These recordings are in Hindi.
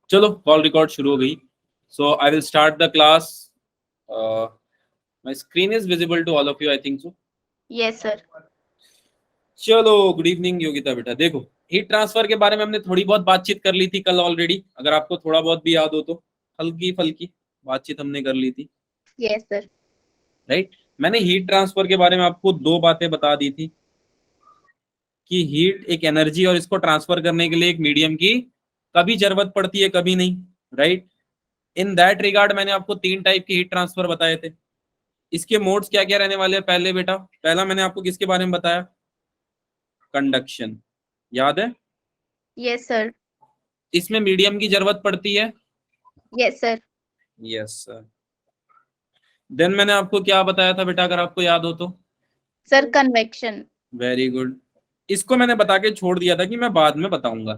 चलो कॉल रिकॉर्ड शुरू हो गई. So I will start the class. My screen is visible to all of you, I think so. Yes sir. चलो गुड इवनिंग योगिता बेटा. देखो, हीट ट्रांसफर के बारे में हमने थोड़ी बहुत बातचीत कर ली थी कल ऑलरेडी. अगर आपको थोड़ा बहुत भी याद हो तो हल्की फल्की बातचीत हमने कर ली थी. Yes sir. राइट. मैंने हीट ट्रांसफर के बारे में आपको दो बातें बता दी थी कि हीट एक एनर्जी और इसको ट्रांसफर करने के लिए एक मीडियम की कभी जरूरत पड़ती है, कभी नहीं. राइट. इन दैट रिगार्ड मैंने आपको तीन टाइप की हीट ट्रांसफर बताए थे. इसके मोड्स क्या क्या रहने वाले हैं? पहले बेटा, पहला मैंने आपको किसके बारे में बताया? कंडक्शन. याद है? Yes sir. इसमें मीडियम की जरूरत पड़ती है. Yes sir. Yes sir. Then मैंने आपको क्या बताया था बेटा, अगर आपको याद हो तो? Sir convection. Very good. इसको मैंने बता के छोड़ दिया था कि मैं बाद में बताऊंगा,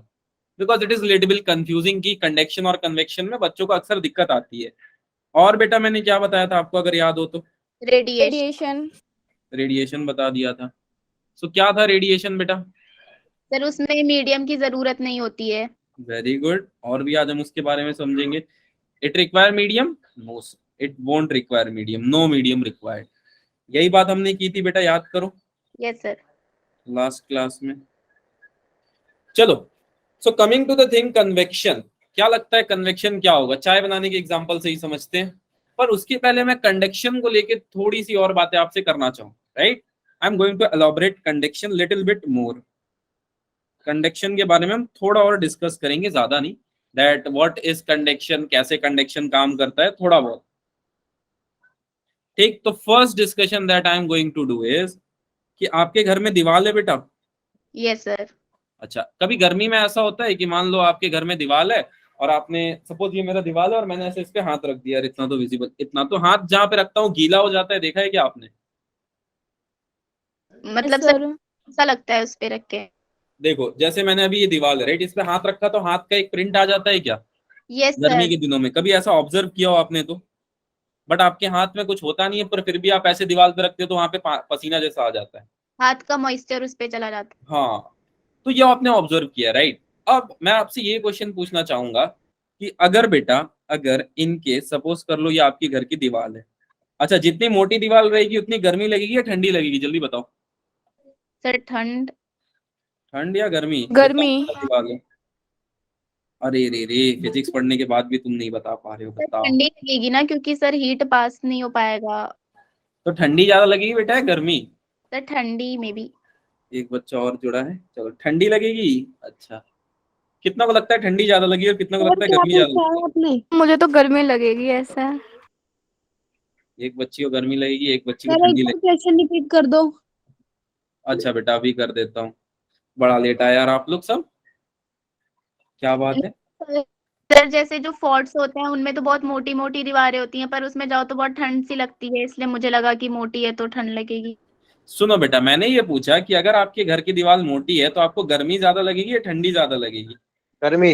because it is little confusing कि कंडक्शन और कन्वेक्शन में बच्चों को अक्सर दिक्कत आती है. और बेटा मैंने क्या बताया था आपको, अगर याद हो तो? रेडिएशन. रेडिएशन बता दिया था. सो क्या था रेडिएशन बेटा? सर उसमें मीडियम की जरूरत नहीं होती है. Very good. और भी आज हम उसके बारे में समझेंगे. It require medium? No, it won't require medium. No medium required. यही बात हमने की थी बेटा, याद करो यस सर. लास्ट क्लास में. चलो, so coming to the thing convection. क्या लगता है कन्वेक्शन क्या होगा? चाय बनाने के एग्जांपल से ही समझते हैं, पर उसके पहले मैं कंडक्शन को लेके थोड़ी सी और बातें आपसे करना चाहूँ. Right. I am going to elaborate conduction little bit more. Conduction के बारे में हम थोड़ा और डिस्कस करेंगे, ज्यादा नहीं. दैट व्हाट इज कंडक्शन, कैसे कंडक्शन काम करता है, थोड़ा बहुत. ठीक. तो first discussion that I am going to do is कि आपके घर में दीवार है बेटा? Yes sir. अच्छा, कभी गर्मी में ऐसा होता है कि मान लो आपके घर में दीवार है और आपने, सपोज ये मेरा दीवार है और मैंने ऐसे इस पे हाथ रख दिया, इतना तो विजिबल, इतना तो हाथ जहां पे रखता हूँ गीला हो जाता है, देखा है क्या आपने? मतलब सर ऐसा लगता है उस पे रख के. देखो, जैसे मैंने अभी ये दीवार है राइट, इस पे हाथ रखा तो हाथ का एक प्रिंट आ जाता है क्या? यस गर्मी सर. के दिनों में कभी ऐसा ऑब्जर्व किया हो आपने तो? बट आपके हाथ में कुछ होता नहीं है, पर फिर भी आप ऐसे दीवार पे रखते हो तो वहां पे पसीना जैसा आ जाता है. हाथ का मॉइस्चर उस पे चला जाता हाँ, तो ये आपने ऑब्जर्व किया राइट. अब मैं आपसे ये क्वेश्चन पूछना चाहूंगा कि अगर बेटा, अगर इनके सपोज कर लो ये आपकी घर की दीवार है. अच्छा, जितनी मोटी दीवार रहेगी उतनी गर्मी लगेगी या ठंडी लगेगी, जल्दी बताओ? है. सर ठंड. ठंड या गर्मी? गर्मी. जितना मोटा दीवार है. अरे रे रे, फिजिक्स पढ़ने के बाद भी तुम नहीं बता पा रहे हो, सर बताओ. ठंडी लगेगी ना, क्योंकि सर हीट पास नहीं हो पाएगा. तो ठंडी ज्यादा लगेगी बेटा या गर्मी? सर ठंडी में भी. एक बच्चा और जुड़ा है. चलो, ठंडी लगेगी. अच्छा, कितना को लगता है ठंडी ज्यादा लगेगी और कितना को और लगता है क्या गर्मी ज्यादा पूछा है लगेगी? आपने? मुझे तो गर्मी लगेगी ऐसा है. एक बच्ची को गर्मी लगेगी, एक बच्ची को सर एक ठंडी बार लगेगी. क्वेश्चन रिपीट कर दो. अच्छा बेटा, अभी कर देता हूँ. बड़ा लेट आया यार आप लोग सब. क्या बात है? सर जैसे जो फोर्ट्स होते हैं उनमें तो बहुत मोटी मोटी दीवारें होती हैं, पर उसमें जाओ तो बहुत ठंड सी लगती है, इसलिए मुझे लगा कि मोटी है तो ठंड लगेगी. सुनो बेटा, मैंने ये पूछा कि अगर आपके घर की दीवार मोटी है तो आपको गर्मी ज्यादा लगेगी या ठंडी ज्यादा लगेगी? गर्मी.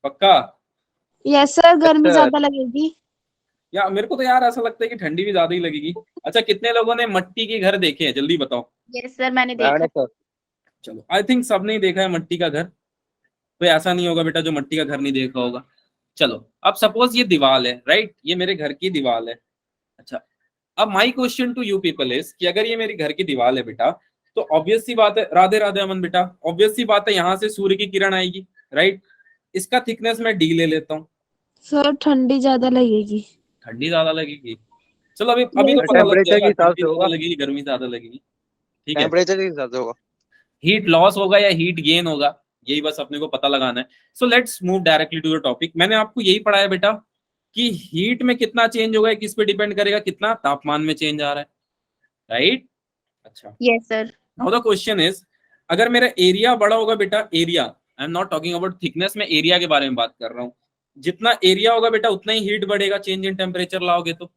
पक्का? यस सर, गर्मी सर. ज्यादा लगेगी. या मेरे को तो यार ऐसा लगता है कि ठंडी भी ज्यादा ही लगेगी. अच्छा, कितने लोगों ने मट्टी के घर देखे हैं, जल्दी बताओ? यस सर, मैंने मैंने देखा. सर. चलो, आई थिंक सबने ही देखा है मट्टी का घर. कोई ऐसा नहीं होगा बेटा जो मट्टी का घर नहीं देखा होगा. चलो, अब सपोज ये दीवार है राइट, ये मेरे घर की दीवार है. अच्छा, अब my question to you people is कि अगर ये मेरी घर की दीवार है बेटा, तो ऑब्वियस सी बात है, राधे राधे अमन बेटा, ऑब्वियस सी बात है यहाँ से सूर्य की किरण आएगी. राइट. इसका थिकनेस मैं डी ले लेता हूँ. सर ठंडी ज्यादा लगेगी. ठंडी ज्यादा लगेगी. चलो, अभी अभी तो Yes, पता sir. लग टेम्परेचर के जाएगा हिसाब ठंडी से ज्यादा होगा. लगेगी गर्मी ज्यादा लगेगी. ठीक है. टेम्परेचर के हिसाब से होगा. हीट लॉस होगा या हीट गेन होगा, यही बस अपने को पता लगाना है. So let's move directly to the topic. मैंने आपको यही पढ़ाया बेटा कि हीट में कितना चेंज होगा किस पे डिपेंड करेगा, कितना तापमान में चेंज आ रहा है. राइट. अच्छा, yes sir. Now the question is, अगर मेरा एरिया बड़ा होगा बेटा, area, I am not talking about thickness, मैं एरिया के बारे में बात कर रहा हूँ. जितना एरिया होगा बेटा उतना ही हीट बढ़ेगा, चेंज इन टेम्परेचर लाओगे तो.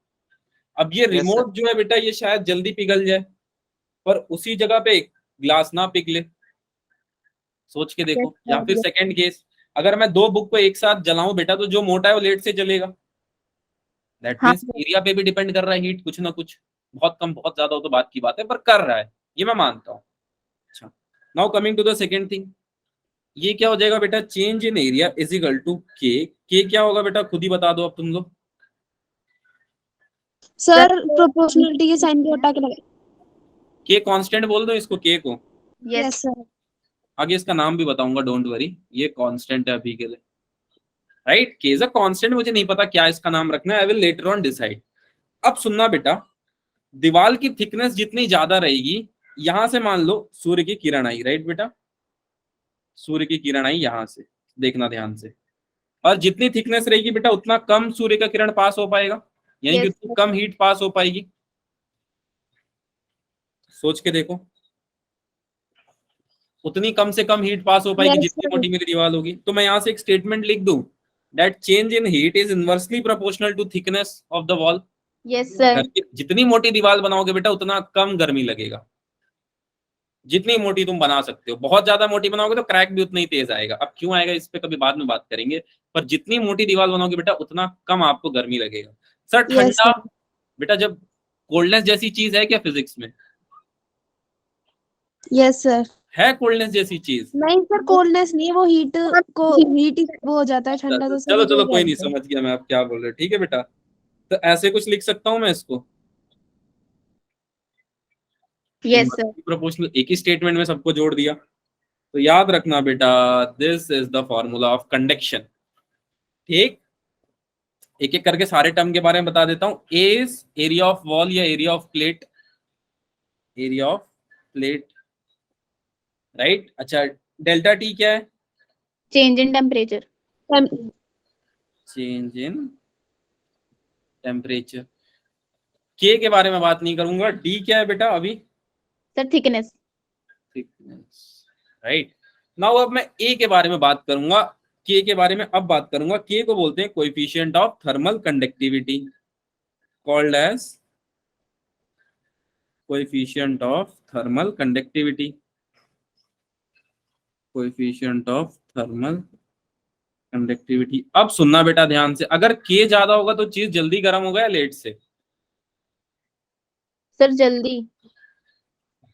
अब ये यस सर. रिमोट जो है बेटा, ये शायद जल्दी पिघल जाए, पर उसी जगह पे ग्लास ना पिघले. सोच के देखो. या फिर सेकंड केस, अगर मैं दो बुक को एक साथ जलाऊं बेटा, तो जो मोटा है वो लेट से जलेगा. दैट हाँ मीन्स एरिया पे भी डिपेंड कर रहा है हीट, कुछ ना कुछ. बहुत कम बहुत ज्यादा हो तो बात की बात है, पर कर रहा है, ये मैं मानता हूँ. अच्छा, now coming to the second thing. ये क्या हो जाएगा बेटा, change in area is equal to के क्या होगा बेटा, खुद ही बता दो अब तुम लोग। सर प्रोपोर्शनलिटी के साइन को हटा के लगा। के कांस्टेंट बोल दो इसको, के को। Yes sir. आगे इसका नाम भी बताऊंगा, डोंट वरी, ये कांस्टेंट है अभी के लिए, राइट। के इज अ कांस्टेंट, मुझे नहीं पता क्या इसका नाम रखना है, I will later on decide. अब सुनना बेटा, दीवार की थिकनेस जितनी ज्यादा रहेगी, यहां से मान लो सूर्य की किरण आई, राइट बेटा, सूर्य की किरण आई यहां से, देखना ध्यान से, और जितनी थिकनेस रहेगी बेटा उतना कम सूर्य का किरण पास हो पाएगा, यानी कि Yes, उतनी कम हीट पास हो पाएगी। सोच के देखो, उतनी कम से कम हीट पास हो पाएगी Yes, जितनी sir. मोटी मेरी दीवार होगी। तो मैं यहां से एक स्टेटमेंट लिख दूं, that change in heat is inversely proportional to thickness of the wall. yes sir, जितनी मोटी दीवार बनाओगे बेटा उतना कम गर्मी लगेगा, जितनी मोटी तुम बना सकते हो। बहुत ज्यादा मोटी बनाओगे तो क्रैक भी उतना ही तेज आएगा, अब क्यों आएगा इस पे कभी बाद में बात करेंगे, पर जितनी मोटी दीवार बनाओगे बेटा उतना कम आपको गर्मी लगेगा। सर Yes, ठंडा, sir. बेटा जब कोल्डनेस जैसी चीज है क्या फिजिक्स में, यस सर। है कोल्डनेस जैसी चीज? नहीं सर, कोल्डनेस नहीं है, वो हीट को हीट वो हो जाता है ठंडा, तो सर चलो वो चलो जो कोई नहीं, जाता है। समझ गया मैं आप क्या बोल रहे हो, ठीक है बेटा। तो ऐसे कुछ लिख सकता हूं मैं इसको, yes sir, प्रोपोर्शनल, एक ही स्टेटमेंट में सबको जोड़ दिया। तो याद रखना बेटा, this is the formula of conduction. ठीक, एक एक करके सारे टर्म के बारे में बता देता हूं। ए इज एरिया ऑफ वॉल या area of plate, area of plate, right. अच्छा, डेल्टा टी क्या है? change in temperature, change in temperature. के बारे में बात नहीं करूंगा। डी क्या है बेटा अभी? sir thickness, thickness, right. Now अब मैं ए के बारे में बात करूंगा, के के बारे में अब बात करूंगा। के को बोलते हैं coefficient of thermal conductivity, called as coefficient of thermal conductivity, coefficient of thermal conductivity. अब सुनना बेटा ध्यान से, अगर के ज्यादा होगा तो चीज जल्दी गर्म होगा या लेट से? sir जल्दी,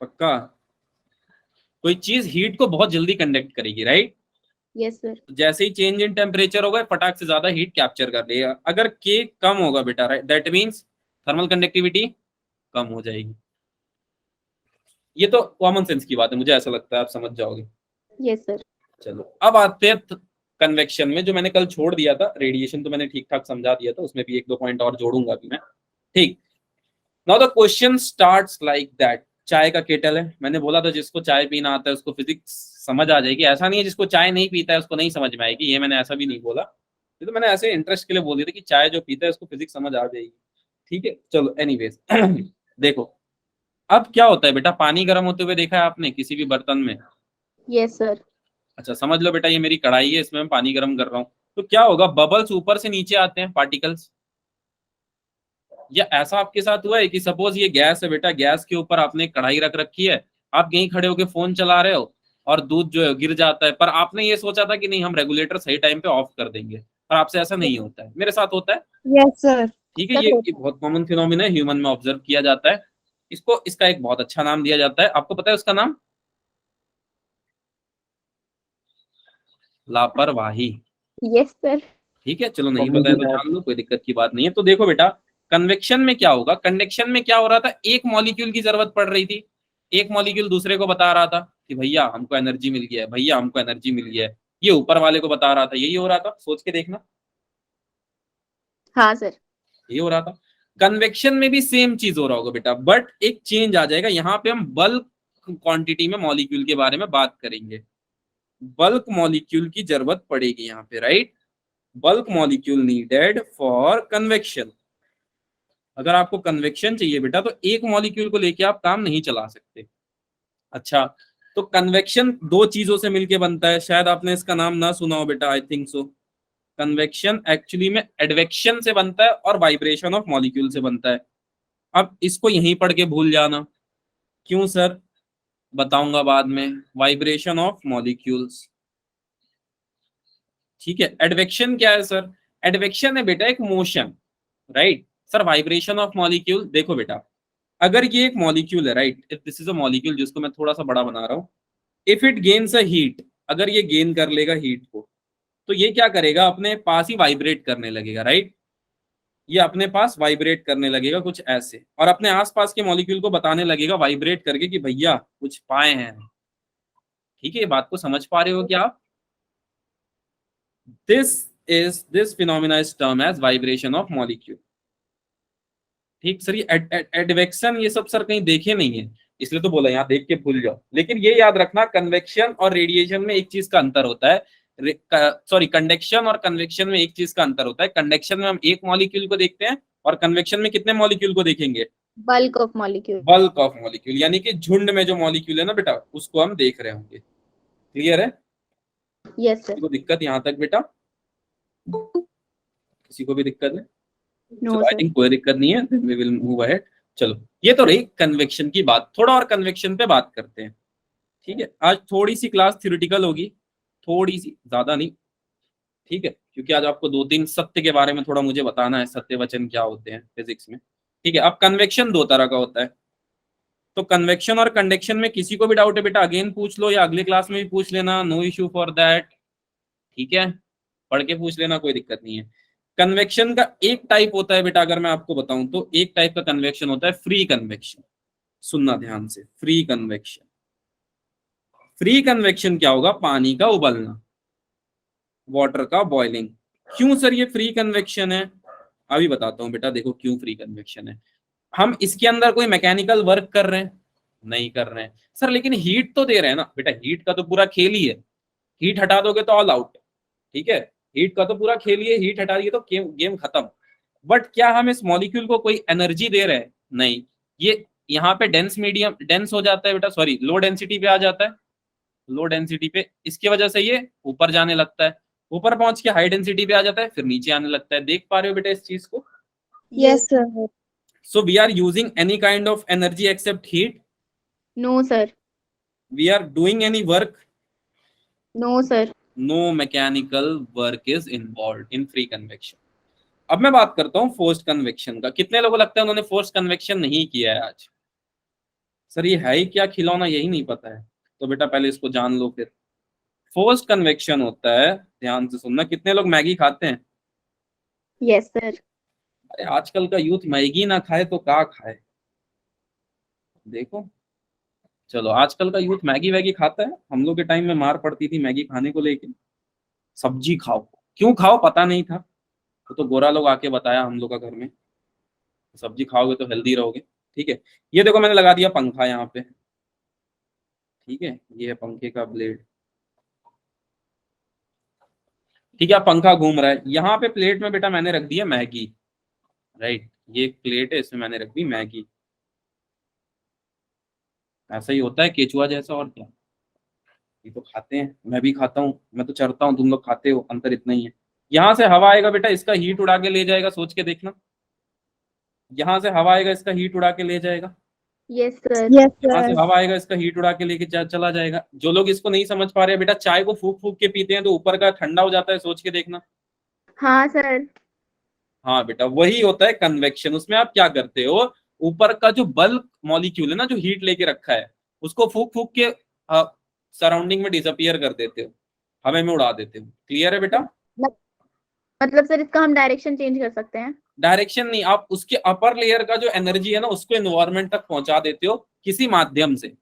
पक्का? कोई चीज हीट को बहुत जल्दी कंडक्ट करेगी, राइट। yes sir, जैसे ही चेंज इन टेम्परेचर होगा फटाक से ज्यादा हीट कैप्चर कर लेगा। अगर के कम होगा बेटा, right, that means thermal conductivity कम हो जाएगी। ये तो कॉमन सेंस की बात है, मुझे ऐसा लगता है आप समझ जाओगे। yes sir, चलो अब आते हैं कन्वेक्शन में, जो मैंने कल छोड़ दिया था। रेडिएशन तो मैंने ठीक ठाक समझा दिया था, उसमें भी एक दो पॉइंट और जोड़ूंगा अभी मैं, ठीक। Now the question starts like that. चाय का केटल है, मैंने बोला था जिसको चाय पीना आता है उसको फिजिक्स समझ आ जाएगी। ऐसा नहीं है जिसको चाय नहीं पीता है उसको नहीं समझ में आएगी, ये मैंने ऐसा भी नहीं बोला। ये तो मैंने ऐसे इंटरेस्ट के लिए बोल दिया था कि चाय जो पीता है उसको फिजिक्स समझ आ जाएगी, ठीक है। चलो एनीवेज देखो, अब क्या होता है बेटा, पानी गर्म होते हुए देखा है आपने किसी भी बर्तन में? yes sir, अच्छा समझ लो बेटा, ये मेरी कढ़ाई है, इसमें मैं पानी गर्म कर रहा हूँ, तो क्या होगा, बबल्स ऊपर से नीचे आते हैं, पार्टिकल्स। या ऐसा आपके साथ हुआ है कि सपोज ये गैस है बेटा, गैस के ऊपर आपने कढ़ाई रख रखी है, आप यहीं खड़े होकर फोन चला रहे हो और दूध जो है गिर जाता है, पर आपने ये सोचा था कि नहीं हम रेगुलेटर सही टाइम पे ऑफ कर देंगे, पर आपसे ऐसा नहीं होता है, मेरे साथ होता है, यस सर। ठीक है। ये बहुत कॉमन फिनोमिना है, ह्यूमन में ऑब्जर्व किया जाता है। इसको, इसका एक बहुत अच्छा नाम दिया जाता है, आपको पता है उसका नाम? लापरवाही, yes sir, ठीक है। चलो नहीं पता है तो जान लो, कोई दिक्कत की बात नहीं है। तो देखो बेटा, कन्वेक्शन में क्या होगा, कंडक्शन में क्या हो रहा था, एक मॉलिक्यूल की जरूरत पड़ रही थी, एक मॉलिक्यूल दूसरे को बता रहा था कि भैया हमको एनर्जी मिल गया है, भैया हमको एनर्जी मिल गया है, ये ऊपर वाले को बता रहा था, यही हो रहा था, सोच के देखना, हाँ सर, ये हो रहा था। कन्वेक्शन में भी सेम चीज हो रहा होगा बेटा, बट एक चेंज आ जाएगा, यहाँ पे हम बल्क क्वांटिटी में मॉलिक्यूल के बारे में बात करेंगे, बल्क मॉलिक्यूल की जरूरत पड़ेगी यहाँ पे, right. Bulk molecule needed for convection. अगर आपको कन्वेक्शन चाहिए बेटा तो एक मॉलिक्यूल को लेके आप काम नहीं चला सकते। अच्छा, तो कन्वेक्शन दो चीजों से मिलके बनता है, शायद आपने इसका नाम ना सुना हो बेटा, आई थिंक सो। कन्वेक्शन एक्चुअली में एडवेक्शन से बनता है और वाइब्रेशन ऑफ मॉलिक्यूल से बनता है। अब इसको यहीं पढ़ के भूल जाना, क्यों सर, बताऊंगा बाद में। वाइब्रेशन ऑफ मॉलिक्यूल्स, ठीक है। एडवेक्शन क्या है सर? एडवेक्शन है बेटा एक motion, right. Sir vibration of molecule, देखो बेटा, अगर ये एक मॉलिक्यूल है, right, if this is a molecule जिसको मैं थोड़ा सा बड़ा बना रहा हूं, if it gains a heat, अगर ये गेन कर लेगा हीट को, तो ये क्या करेगा, अपने पास ही वाइब्रेट करने लगेगा, राइट। ये अपने पास वाइब्रेट करने लगेगा कुछ ऐसे, और अपने आसपास के मॉलिक्यूल को बताने लगेगा वाइब्रेट करके कि भैया कुछ पाए हैं। ठीक है, ये बात को समझ पा रहे हो क्या आप? This phenomena is term as vibration of molecule. ठीक सर, ये एडवेक्शन ये सब सर कहीं देखे नहीं है, इसलिए तो बोला यहाँ देख के भूल जाओ। लेकिन ये याद रखना, कन्वेक्शन और रेडिएशन में एक चीज का अंतर होता है, सॉरी कंडक्शन और कन्वेक्शन में एक चीज का अंतर होता है। कंडक्शन में हम एक मॉलिक्यूल को देखते हैं, और कन्वेक्शन में कितने मॉलिक्यूल को देखेंगे? Bulk of molecule. Bulk of molecule, यानी कि झुंड में जो मॉलिक्यूल है ना बेटा, उसको हम देख रहे होंगे। क्लियर है? Yes sir. किसी को दिक्कत यहाँ तक बेटा? किसी को भी दिक्कत है? नो चलो आई सर। थिंक कोई दिक्कत नहीं है, then we will move ahead। चलो, ये तो रही कन्वेक्शन की बात, थोड़ा और कन्वेक्शन पे बात करते हैं। ठीक है, आज थोड़ी सी क्लास थ्योरेटिकल होगी, थोड़ी सी, ज्यादा नहीं। ठीक है, क्योंकि आज आपको 2-3 सत्य के बारे में थोड़ा मुझे बताना है, सत्य वचन क्या होते हैं फिजिक्स में। ठीक है, अब कन्वेक्शन 2 तरह का होता है। तो कन्वेक्शन और कंडक्शन में किसी को भी डाउट है बेटा, अगेन पूछ लो, या अगले क्लास में भी पूछ लेना, नो इश्यू फॉर दैट। ठीक है, पढ़ के पूछ लेना, कोई दिक्कत नहीं है। कन्वेक्शन का एक टाइप होता है बेटा, अगर मैं आपको बताऊं तो एक टाइप का कन्वेक्शन होता है फ्री कन्वेक्शन। सुनना ध्यान से, फ्री कन्वेक्शन। फ्री कन्वेक्शन क्या होगा? पानी का उबलना, वाटर का बॉइलिंग। क्यों सर ये फ्री कन्वेक्शन है? अभी बताता हूं बेटा, देखो क्यों फ्री कन्वेक्शन है। हम इसके अंदर कोई मैकेनिकल वर्क कर रहे हैं? नहीं कर रहे हैं सर, लेकिन हीट तो दे रहे हैं ना बेटा, हीट का तो पूरा खेल ही है। हीट हटा दोगे तो ऑल आउट। ठीक है, हीट का तो पूरा खेल ही है, हीट हटा दिए तो गेम खत्म। बट क्या हम इस मॉलिक्यूल को कोई एनर्जी दे रहे हैं? नहीं। ये यहाँ पे डेंस मीडियम, डेंस हो जाता है बेटा, सॉरी लो डेंसिटी पे आ जाता है, लो डेंसिटी पे, इसकी वजह से ये ऊपर जाने लगता है, ऊपर पहुंच के हाई डेंसिटी पे आ जाता है, फिर नीचे आने लगता है। देख पा रहे हो बेटा इस चीज को? Yes sir. So we are using any kind of energy except heat? No sir. We are doing any work? No sir. No mechanical work is involve in free convection. अब मैं बात करता हूँ फोर्स्ड कन्वेक्शन का। कितने लोगों को लगता है उन्होंने फोर्स्ड कन्वेक्शन नहीं किया है आज? सर ये है ही क्या खिलौना, यही नहीं पता है? तो बेटा पहले इसको जान लो फिर। फोर्स्ड कन्वेक्शन होता है, ध्यान से सुनना, कितने लोग मैगी खाते हैं? Yes sir. अरे आजकल का यूथ मैगी ना खाए तो क्या खाए? देखो, चलो आजकल का यूथ मैगी वैगी खाता है, हम लोग के टाइम में मार पड़ती थी मैगी खाने को लेके। सब्जी खाओ, क्यों खाओ पता नहीं था, तो गोरा लोग आके बताया हम लोग का घर में, सब्जी खाओगे तो हेल्दी रहोगे। ठीक है, ये देखो मैंने लगा दिया पंखा यहाँ पे। ठीक है, ये है पंखे का ब्लेड। ठीक है, अब पंखा घूम रहा है, यहाँ पे प्लेट में बेटा मैंने रख दिया मैगी, राइट। ये एक प्लेट है, इसमें मैंने रख दी मैगी। ऐसा ही होता है केचुआ जैसा, और क्या। ये तो खाते हैं, मैं भी खाता हूँ, मैं तो चरता हूँ, तुम लोग खाते हो, अंतर इतना ही है। यहाँ से हवा आएगा बेटा, इसका हीट उड़ा के ले जाएगा, सोच के देखना। यहाँ से हवा आएगा, इसका हीट उड़ा के ले जाएगा। Yes sir. यस यहाँ से सर। हवा आएगा, इसका हीट उड़ा के लेके चला जाएगा। जो लोग इसको नहीं समझ पा रहे बेटा, चाय को फूक फूक के पीते हैं तो ऊपर का ठंडा हो जाता है, सोच के देखना। हाँ सर। हाँ बेटा, वही होता है कन्वेक्शन। उसमें आप क्या करते हो, ऊपर का जो बल्क मॉलिक्यूल है ना, जो हीट लेके रखा है, उसको फूक फूक के सराउंडिंग में डिसअपियर कर देते हो, हवा में उड़ा देते हो। क्लियर है बेटा? मतलब सर इसका हम डायरेक्शन चेंज कर सकते हैं? डायरेक्शन नहीं, आप उसके अपर लेयर का जो एनर्जी है ना, उसको एनवायरमेंट तक पहुंचा देते हो किसी माध्यम से।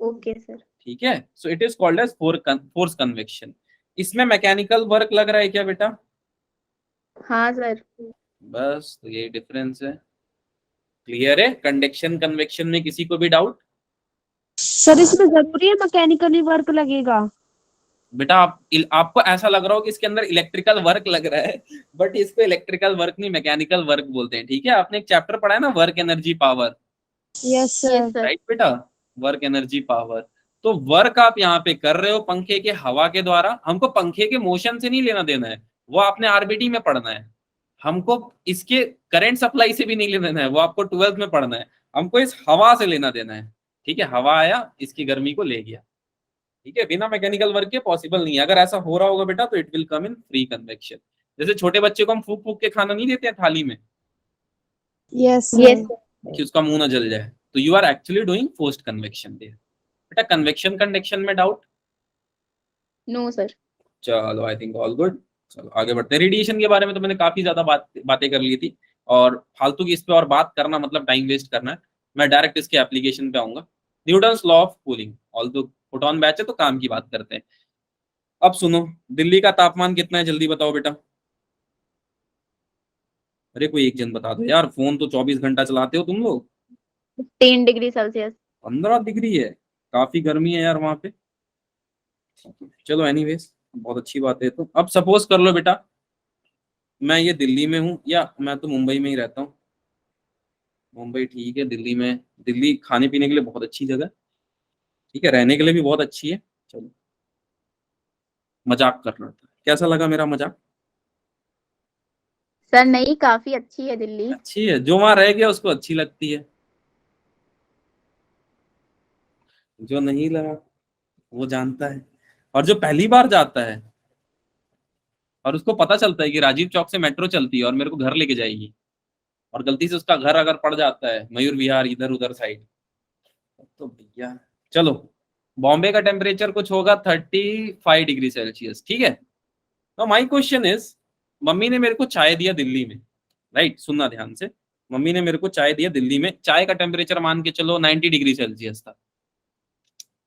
Okay sir. ठीक है, so it is called as force convection. इसमें मैकेनिकल वर्क लग रहा है क्या बेटा? हाँ सर। बस तो यही डिफरेंस है। क्लियर है? कंडक्शन कन्वेक्शन में किसी को भी डाउट? सर इसमें जरूरी है मैकेनिकली वर्क लगेगा? बेटा आपको ऐसा लग रहा हो कि इसके अंदर इलेक्ट्रिकल वर्क लग रहा है, बट इसको इलेक्ट्रिकल वर्क नहीं, मैकेनिकल वर्क बोलते हैं। ठीक है, आपने एक चैप्टर पढ़ा है ना, work energy power. Yes sir. Right बेटा, वर्क एनर्जी पावर। तो वर्क आप यहाँ पे कर रहे हो पंखे के हवा के द्वारा। हमको पंखे के मोशन से नहीं लेना देना है, वो आपने आरबीटी में पढ़ना है। हमको इसके करंट सप्लाई से भी नहीं लेना देना है, वो आपको 12th में पढ़ना है। हमको इस हवा से लेना देना है। ठीक है, हवा आया, इसकी गर्मी को ले गया। ठीक है, बिना मैकेनिकल वर्क के पॉसिबल नहीं है। अगर ऐसा हो रहा होगा बेटा तो it will come in free convection. जैसे छोटे बच्चे को हम फूक फूक के खाना नहीं देते हैं थाली में, यस यस सर। कि उसका मुंह ना जल जाए, तो you are actually doing forced convection there. बेटा कन्वेक्शन कंडक्शन में डाउट? No sir. चलो आई थिंक ऑल गुड। चलो आगे बढ़ते हैं। रेडिएशन के बारे में तो मैंने काफी ज्यादा बातें कर ली थी, और फालतू की इस पे और बात करना मतलब टाइम वेस्ट करना है। मैं डायरेक्ट इसके एप्लीकेशन पे आऊंगा। Newton's law of cooling, all दो फोटोन बैच है तो काम की बात करते हैं। अब सुनो, दिल्ली का तापमान कितना है जल्दी बताओ बेटा। अरे कोई एक जन बता दो यार, फोन तो 24 घंटा चलाते हो तुम लोग। 10 डिग्री सेल्सियस। 15 डिग्री है, काफी गर्मी है यार वहां पे। चलो एनीवेज, बहुत अच्छी बात है। तो अब सपोज कर लो बेटा, मैं ये दिल्ली में हूँ, या मैं तो मुंबई में ही रहता हूँ। मुंबई ठीक है, दिल्ली में, दिल्ली खाने पीने के लिए बहुत अच्छी जगह, ठीक है, रहने के लिए भी बहुत अच्छी है। चलो मजाक कर रहा था, कैसा लगा मेरा मजाक? सर नहीं, काफी अच्छी है दिल्ली। अच्छी है, जो वहां रह गया उसको अच्छी लगती है, जो नहीं लगा वो जानता है। और जो पहली बार जाता है और उसको पता चलता है कि राजीव चौक से मेट्रो चलती है और मेरे को घर लेके जाएगी, और गलती से उसका घर अगर पड़ जाता है मयूर विहार इधर उधर साइड, तो भैया। चलो, बॉम्बे का टेम्परेचर कुछ होगा 35 डिग्री सेल्सियस, ठीक है। तो माई क्वेश्चन इज, मम्मी ने मेरे को चाय दिया दिल्ली में, राइट, सुनना ध्यान से। मम्मी ने मेरे को चाय दिया दिल्ली में, चाय का टेम्परेचर मान के चलो 90 डिग्री सेल्सियस था।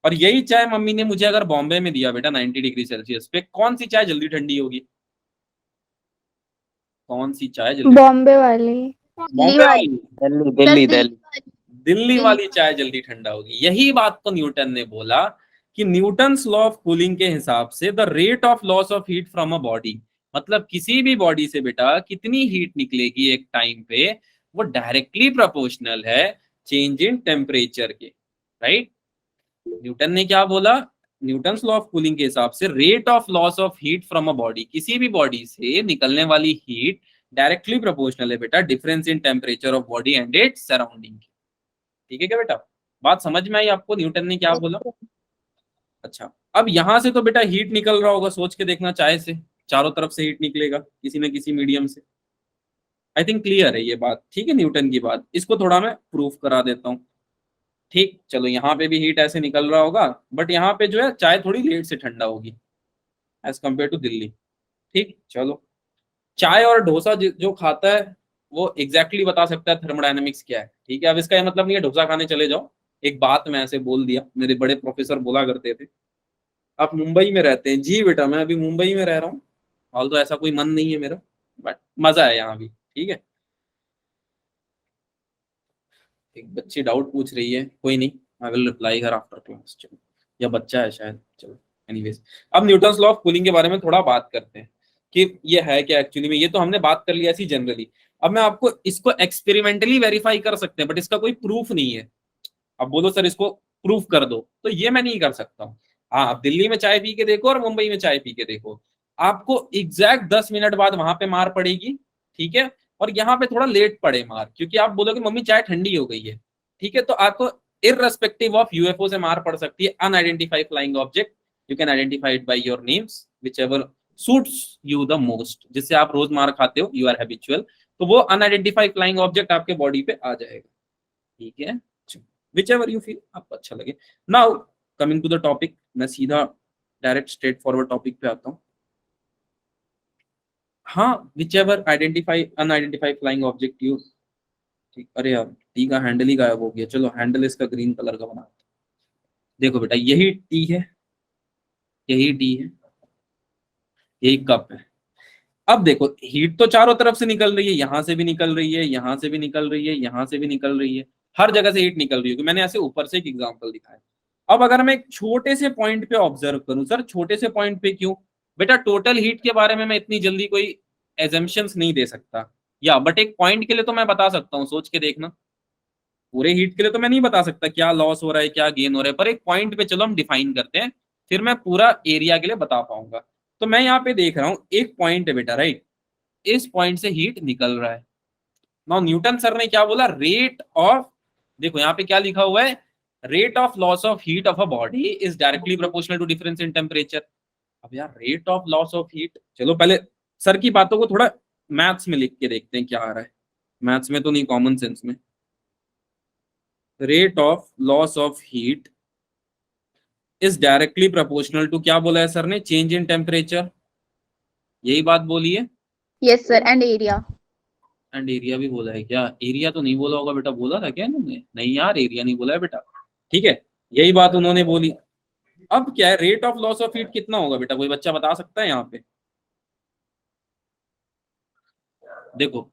और यही चाय मम्मी ने मुझे अगर बॉम्बे में दिया बेटा 90 डिग्री सेल्सियस पे, कौन सी चाय जल्दी ठंडी होगी? कौन सी चाय जल्दी? बॉम्बे वाली। दिल्ली बॉम्बे वाली। वाली। दिल्ली सर दिल्ली दिल्ली दिल्ली। वाली। दिल्ली दिल्ली। वाली चाय जल्दी ठंडा होगी। यही बात तो न्यूटन ने बोला कि न्यूटन्स लॉ ऑफ कूलिंग के हिसाब से the rate of loss of heat from a body, मतलब किसी भी बॉडी से बेटा कितनी हीट निकलेगी एक टाइम पे, वो डायरेक्टली प्रोपोर्शनल है चेंज इन टेम्परेचर के, राइट। न्यूटन ने क्या बोला? न्यूटन्स लॉ ऑफ कूलिंग के हिसाब से rate of loss of heat from a body, किसी भी बॉडी से निकलने वाली हीट डायरेक्टली प्रोपोर्शनल है बेटा difference in temperature of body and its surrounding. ठीक है क्या बेटा? बात समझ में आई आपको न्यूटन ने क्या बोला? अच्छा, अब यहां से तो बेटा हीट निकल रहा होगा, सोच के देखना, चाय से चारों तरफ से हीट निकलेगा किसी न किसी मीडियम से। आई थिंक क्लियर है ये बात, ठीक है। न्यूटन की बात, इसको थोड़ा मैं प्रूफ करा देता हूँ। ठीक, चलो यहाँ पे भी हीट ऐसे निकल रहा होगा, बट यहाँ पे जो है चाय थोड़ी लेट से ठंडा होगी एज कम्पेयर टू दिल्ली। ठीक, चलो, चाय और डोसा जो खाता है वो एग्जैक्टली बता सकता है थर्मोडायनेमिक्स क्या है, ठीक है। अब इसका ये मतलब नहीं है डोसा खाने चले जाओ, एक बात मैं ऐसे बोल दिया, मेरे बड़े प्रोफेसर बोला करते थे। आप मुंबई में रहते हैं? जी बेटा मैं अभी मुंबई में रह रहा हूँ, ऑल तो ऐसा कोई मन नहीं है मेरा, बट मजा है यहाँ भी, ठीक है। एक बच्ची डाउट पूछ रही है, कोई नहीं, I will reply her after class. चलो, या बच्चा है शायद, चलो एनीवेज। अब न्यूटन्स लॉ ऑफ कूलिंग के बारे में थोड़ा बात करते हैं कि ये है क्या एक्चुअली में। ये तो हमने बात कर लिया ऐसी जनरली। अब मैं आपको इसको एक्सपेरिमेंटली वेरीफाई कर सकते हैं, बट इसका कोई प्रूफ नहीं है। अब बोलो सर इसको प्रूफ कर दो, तो ये मैं नहीं कर सकता हूँ। हाँ, आप दिल्ली में चाय पी के देखो और मुंबई में चाय पी के देखो, आपको एग्जैक्ट 10 मिनट बाद वहां पे मार पड़ेगी, ठीक है। और यहाँ पे थोड़ा लेट पड़े मार, क्योंकि आप बोलोगे मम्मी चाय ठंडी हो गई है, ठीक है। तो आपको इररेस्पेक्टिव ऑफ यूएफओ से मार पड़ सकती है। Unidentified flying object, you can identify it by your names which ever suits you the most, जिससे आप रोज मार खाते हो, यू आर हैबिचुअल, तो वो अनआइडेंटिफाइड फ्लाइंग ऑब्जेक्ट आपके बॉडी पे आ जाएगा, ठीक है। विच एवर यू फील, आपको अच्छा लगे। Now coming to the topic, मैं सीधा डायरेक्ट स्ट्रेट फॉरवर्ड टॉपिक पे आता हूँ। हाँ, which ever identify unidentified flying object you, ठीक। अरे यार टी का हैंडल ही गायब हो गया, चलो हैंडल इसका ग्रीन कलर का बना। देखो बेटा यही टी है, यही टी है, यही कप है। अब देखो हीट तो चारों तरफ से निकल रही है, यहां से भी निकल रही है, यहां से भी निकल रही है, यहां से भी निकल रही है, हर जगह से हीट निकल रही है। मैंने ऐसे ऊपर से एक एग्जांपल दिखाया। अब अगर मैं एक छोटे से पॉइंट पे ऑब्जर्व करूं, सर छोटे से पॉइंट पे क्यों? बेटा टोटल हीट के बारे में मैं इतनी जल्दी कोई एजम्पशंस नहीं दे सकता, या बट एक पॉइंट के लिए तो मैं बता सकता हूँ, सोच के देखना। पूरे हीट के लिए तो मैं नहीं बता सकता क्या लॉस हो रहा है क्या गेन हो रहा है, पर एक पॉइंट पे चलो हम डिफाइन करते हैं, फिर मैं पूरा एरिया के लिए बता पाऊंगा। तो मैं यहाँ पे देख रहा हूँ एक पॉइंट है बेटा, राइट, इस पॉइंट से हीट निकल रहा है। नाउ न्यूटन सर ने क्या बोला? रेट ऑफ, देखो यहाँ पे क्या लिखा हुआ है, rate of loss of heat of a body is directly proportional to difference in temperature. अब यार rate of loss of heat, चलो पहले सर की बातों को थोड़ा मैथ्स में लिख के देखते हैं क्या आ रहा है। मैथ्स में तो नहीं, कॉमन सेंस में। Rate of loss of heat is directly proportional to, क्या बोला है सर ने, चेंज इन टेम्परेचर, यही बात बोली है। Yes sir, and area. And area भी बोला है क्या? एरिया तो नहीं बोला होगा बेटा, बोला था क्या इन्होंने? नहीं यार, एरिया नहीं बोला है बेटा। ठीक है, यही बात उन्होंने बोली। अब क्या है, rate of loss of heat कितना होगा बेटा, कोई बच्चा बता सकता है यहाँ पे? देखो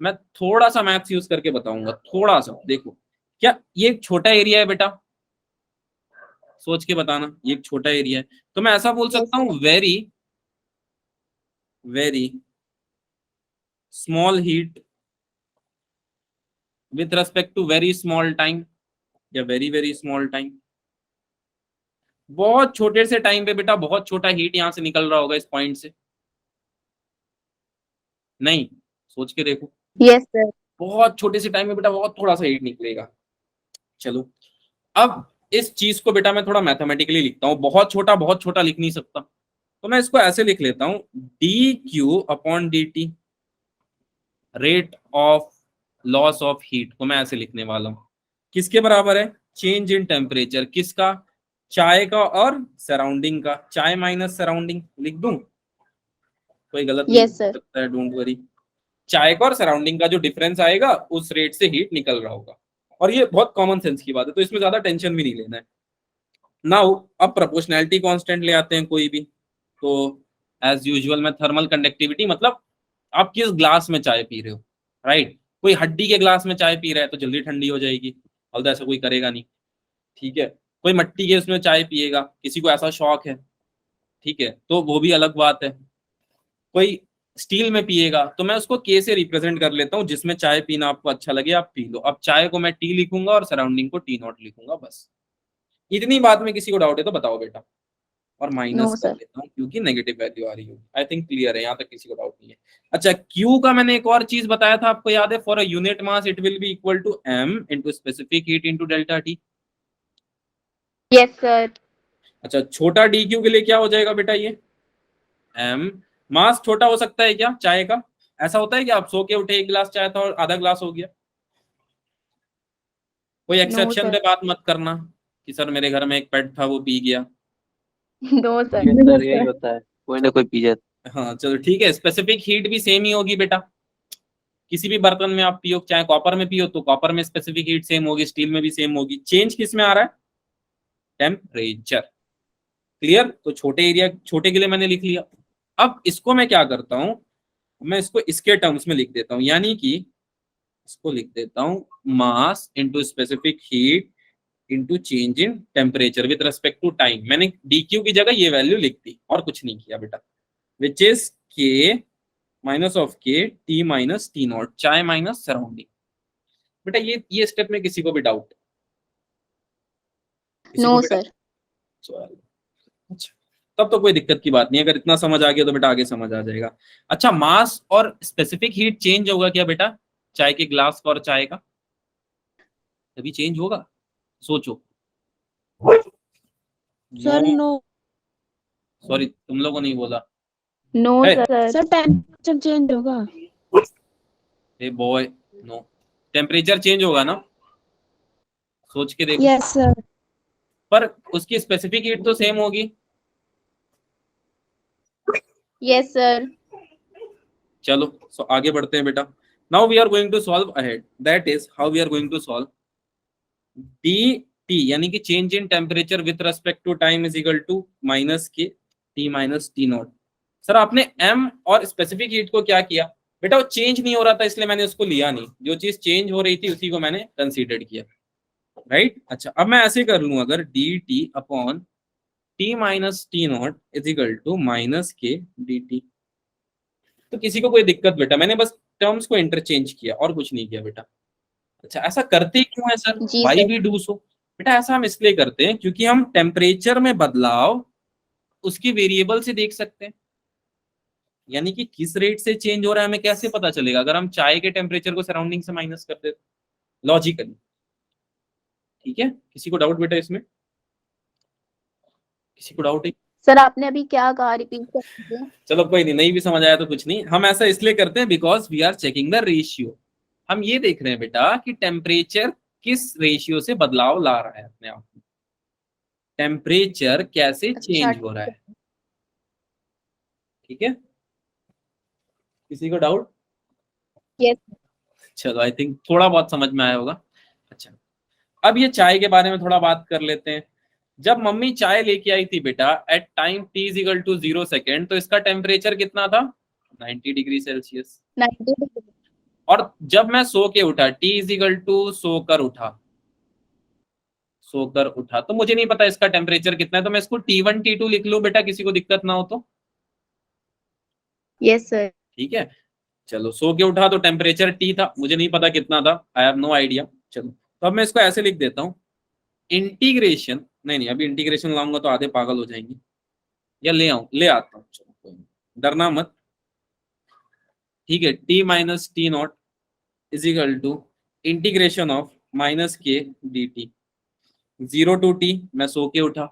मैं थोड़ा सा मैथ्स यूज करके बताऊंगा, थोड़ा सा। देखो, क्या ये एक छोटा एरिया है बेटा? सोच के बताना, ये एक छोटा एरिया है, तो मैं ऐसा बोल Yes, सकता हूँ very very small heat with respect to very small time, या वेरी वेरी स्मॉल टाइम। बहुत छोटे से टाइम पे बेटा बहुत छोटा हीट यहां से निकल रहा होगा इस पॉइंट से, नहीं? सोच के देखो, यस सर। बहुत छोटे से टाइम में बेटा बहुत थोड़ा सा हीट निकलेगा। चलो, अब इस चीज को बेटा मैं थोड़ा मैथमेटिकली लिखता हूँ, बहुत छोटा लिख नहीं सकता, तो मैं इसको ऐसे लिख लेता हूँ, D Q upon D T, rate of loss of heat को मैं ऐसे लिखने वाला हूँ। किसके बराबर है? चेंज इन टेम्परेचर, किसका? चाय का और सराउंडिंग का, चाय माइनस सराउंडिंग लिख दूं? कोई गलत नहीं Yes, लिख sir. सकता है, डोंट वरी। चाय का और सराउंडिंग का जो डिफरेंस आएगा उस रेट से हीट निकल रहा होगा, और ये बहुत कॉमन सेंस की बात है, तो इसमें ज्यादा टेंशन भी नहीं लेना है। नाउ अब प्रोपोर्शनैलिटी कांस्टेंट ले आते हैं कोई भी, तो एज यूजुअल मैं थर्मल कंडक्टिविटी, मतलब आप किस ग्लास में चाय पी रहे हो, राइट? कोई हड्डी के ग्लास में चाय पी रहा है तो जल्दी ठंडी हो जाएगी, और ऐसा कोई करेगा नहीं, ठीक है? कोई मिट्टी के उसमें चाय पिएगा, किसी को ऐसा शौक है, ठीक है, तो वो भी अलग बात है। कोई स्टील में पिएगा, तो मैं उसको के से रिप्रेजेंट कर लेता हूँ, जिसमें चाय पीना आपको अच्छा लगे आप पी लो। अब चाय को मैं टी लिखूंगा और सराउंडिंग को टी नॉट लिखूंगा, बस इतनी बात में किसी को डाउट है तो बताओ बेटा, और माइनस No, कर sir. लेता हूँ क्योंकि नेगेटिव वैल्यू आ रही है। आई थिंक क्लियर है, यहाँ तक किसी को डाउट नहीं है। अच्छा, क्यू का मैंने एक और चीज बताया था, आपको याद है? For a unit mass it will be equal to M into specific heat into delta T. Yes, sir. अच्छा, छोटा डी क्यू के लिए क्या हो जाएगा बेटा? ये एम, मास छोटा हो सकता है क्या चाय का? ऐसा होता है कि आप सो के उठे एक गिलास चाय था और आधा गिलास हो गया? कोई No, एक्सेप्शन sir. पे बात मत करना कि सर मेरे घर में एक पेट था वो पी गया। No, sir. ये सर यही होता है, कोई ना कोई पी जाता हाँ चलो ठीक है, स्पेसिफिक हीट भी सेम ही होगी बेटा। किसी भी बर्तन में आप पियो, चाहे कॉपर में पियो तो कॉपर में स्पेसिफिक हीट सेम होगी, स्टील में भी सेम होगी। चेंज किस में आ रहा है? टेम्परेचर। क्लियर? तो छोटे एरिया, छोटे के लिए मैंने लिख लिया। अब इसको मैं क्या करता हूं, मैं इसको इसके टर्म्स में लिख देता हूं, यानी कि इसको लिख देता हूं mass into specific heat into change in temperature with respect to time. मैंने डी क्यू की जगह ये वैल्यू लिख दी और कुछ नहीं किया बेटा, विच इज के माइनस ऑफ के टी माइनस टी नॉट, चाय माइनस सराउंडिंग। बेटा ये स्टेप में किसी को भी डाउट? किसी को No, बेटा? sir. चलो, अच्छा, तब तो कोई दिक्कत की बात नहीं, अगर इतना समझ आ गया तो बेटा आगे समझ आ जाएगा। अच्छा, मास और स्पेसिफिक हीट चेंज होगा क्या बेटा, चाय के ग्लास का और चाय का? कभी चेंज होगा? सोचो। Sir no, no. सॉरी तुम लोगों ने बोला No, है। sir. सर टेम्परेचर चेंज होगा। A boy, no, temperature change होगा ना, सोच के देखो। Yes sir. पर उसकी स्पेसिफिक हीट तो सेम होगी। Yes, sir. चलो सो आगे बढ़ते हैं बेटा। Now we are going to solve ahead, that is how we are going to solve d t, यानी कि change in temperature with respect to time is equal to minus के T minus T naught. Sir आपने एम और स्पेसिफिक हीट को क्या किया बेटा? वो चेंज नहीं हो रहा था इसलिए मैंने उसको लिया नहीं, जो चीज चेंज हो रही थी उसी को मैंने कंसीडर किया, राइट? अच्छा, अब मैं ऐसे कर लूं, अगर D T upon T minus T naught is equal to minus K D T, तो किसी को कोई दिक्कत बेटा? मैंने बस टर्म्स को इंटरचेंज किया और कुछ नहीं किया बेटा। अच्छा, ऐसा करते क्यों है सर? जी why sir. We do so? बेटा ऐसा हम इसलिए करते हैं क्योंकि हम टेम्परेचर में बदलाव उसके वेरिएबल से देख सकते हैं, यानी कि किस रेट से चेंज हो रहा है हमें कैसे पता चलेगा? अगर हम चाय के टेम्परेचर को सराउंडिंग से माइनस कर देते लॉजिकली। ठीक है, किसी को डाउट बेटा इसमें? किसी को डाउट है? सर आपने अभी क्या कहा, रिपीट कर दीजिए। चलो कोई नहीं, नहीं भी समझ आया तो कुछ नहीं, हम ऐसा इसलिए करते हैं because we are checking the ratio. हम ये देख रहे हैं बेटा कि टेम्परेचर किस रेशियो से बदलाव ला रहा है अपने आप में। टेम्परेचर कैसे अच्छा, चेंज हो रहा है। ठीक है, किसी को डाउट? यस चलो आई थिंक थोड़ा बहुत समझ में आया होगा। अच्छा, अब ये चाय के बारे में थोड़ा बात कर लेते हैं। जब मम्मी चाय लेके आई थी बेटा at time t is equal to 0 second, तो इसका टेम्परेचर कितना था? 90 डिग्री सेल्सियस। 90 डिग्री। और जब मैं सो के उठा, t इज इक्वल टू सोकर उठा, सोकर उठा, तो मुझे नहीं पता इसका टेम्परेचर कितना है, तो मैं इसको T1 T2 लिख लूं बेटा, किसी को दिक्कत ना हो तो। Yes sir. ठीक है, चलो सो के उठा तो टेम्परेचर T था, मुझे नहीं पता कितना था, आई हैव नो आइडिया। चलो तो अब मैं इसको ऐसे लिख देता हूँ, इंटीग्रेशन, नहीं अभी इंटीग्रेशन लाऊंगा तो आधे पागल हो जाएंगे, या ले आता हूँ, चलो कोई नहीं, डरना मत। ठीक है, t minus T naught is equal to integration of minus K D T, 0 to t, मैं सो के उठा,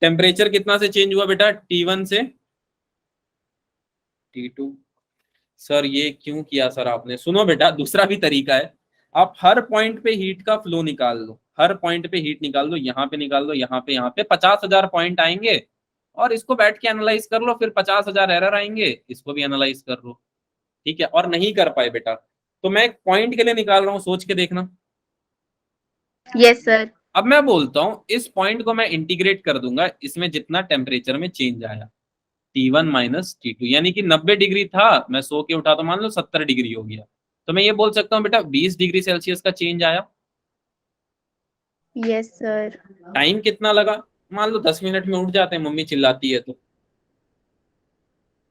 टेम्परेचर कितना से चेंज हुआ बेटा? T1 से T2। सर ये क्यों किया सर आपने? सुनो बेटा, दूसरा भी तरीका है, आप हर पॉइंट पे हीट का फ्लो निकाल लो, हर पॉइंट पे हीट निकाल लो, यहाँ पे निकाल लो, यहाँ पे 50,000 पॉइंट आएंगे, और इसको बैठ के एनालाइज कर लो, फिर 50,000 एरर आएंगे, इसको भी एनालाइज कर लो। ठीक है, और नहीं कर पाए बेटा, तो मैं एक पॉइंट के लिए निकाल रहा हूँ, सोच के देखना। Yes sir. अब मैं बोलता हूँ इस पॉइंट को मैं इंटीग्रेट कर दूंगा, इसमें जितना टेम्परेचर में चेंज आया, T1 माइनस T2, यानी कि 90 डिग्री था, मैं सो के उठा तो मान लो 70 डिग्री हो गया, तो मैं ये बोल सकता हूँ बेटा 20 डिग्री सेल्सियस का चेंज आया। Yes sir. टाइम कितना लगा? मान लो 10 मिनट में उठ जाते हैं, मम्मी चिल्लाती है तो।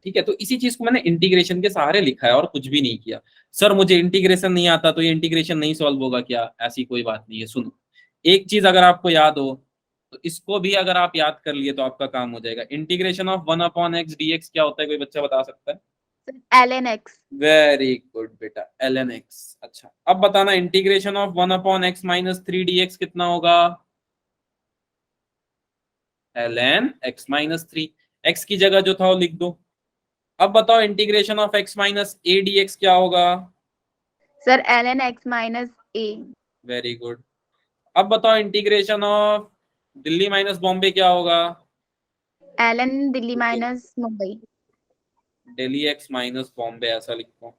ठीक है, तो इसी चीज को मैंने इंटीग्रेशन के सहारे लिखा है और कुछ भी नहीं किया। सर मुझे इंटीग्रेशन नहीं आता तो ये इंटीग्रेशन नहीं सॉल्व होगा क्या? ऐसी कोई बात नहीं है। सुनो, एक चीज अगर आपको याद हो तो इसको भी अगर आप याद कर लिए तो आपका काम हो जाएगा। इंटीग्रेशन ऑफ 1/x dx क्या होता है, कोई बच्चा बता सकता है? ln x। वेरी गुड बेटा, ln x। अच्छा, अब बताना integration of 1/x minus 3 dx कितना होगा? ln x माइनस 3, x की जगह जो था वो लिख दो। अब बताओ integration of x minus a dx क्या होगा? Sir ln x minus a। Very good. अब बताओ integration of Delhi minus Bombay क्या होगा? ln Delhi minus Mumbai. Delhi x minus Bombay, ऐसा लिखो।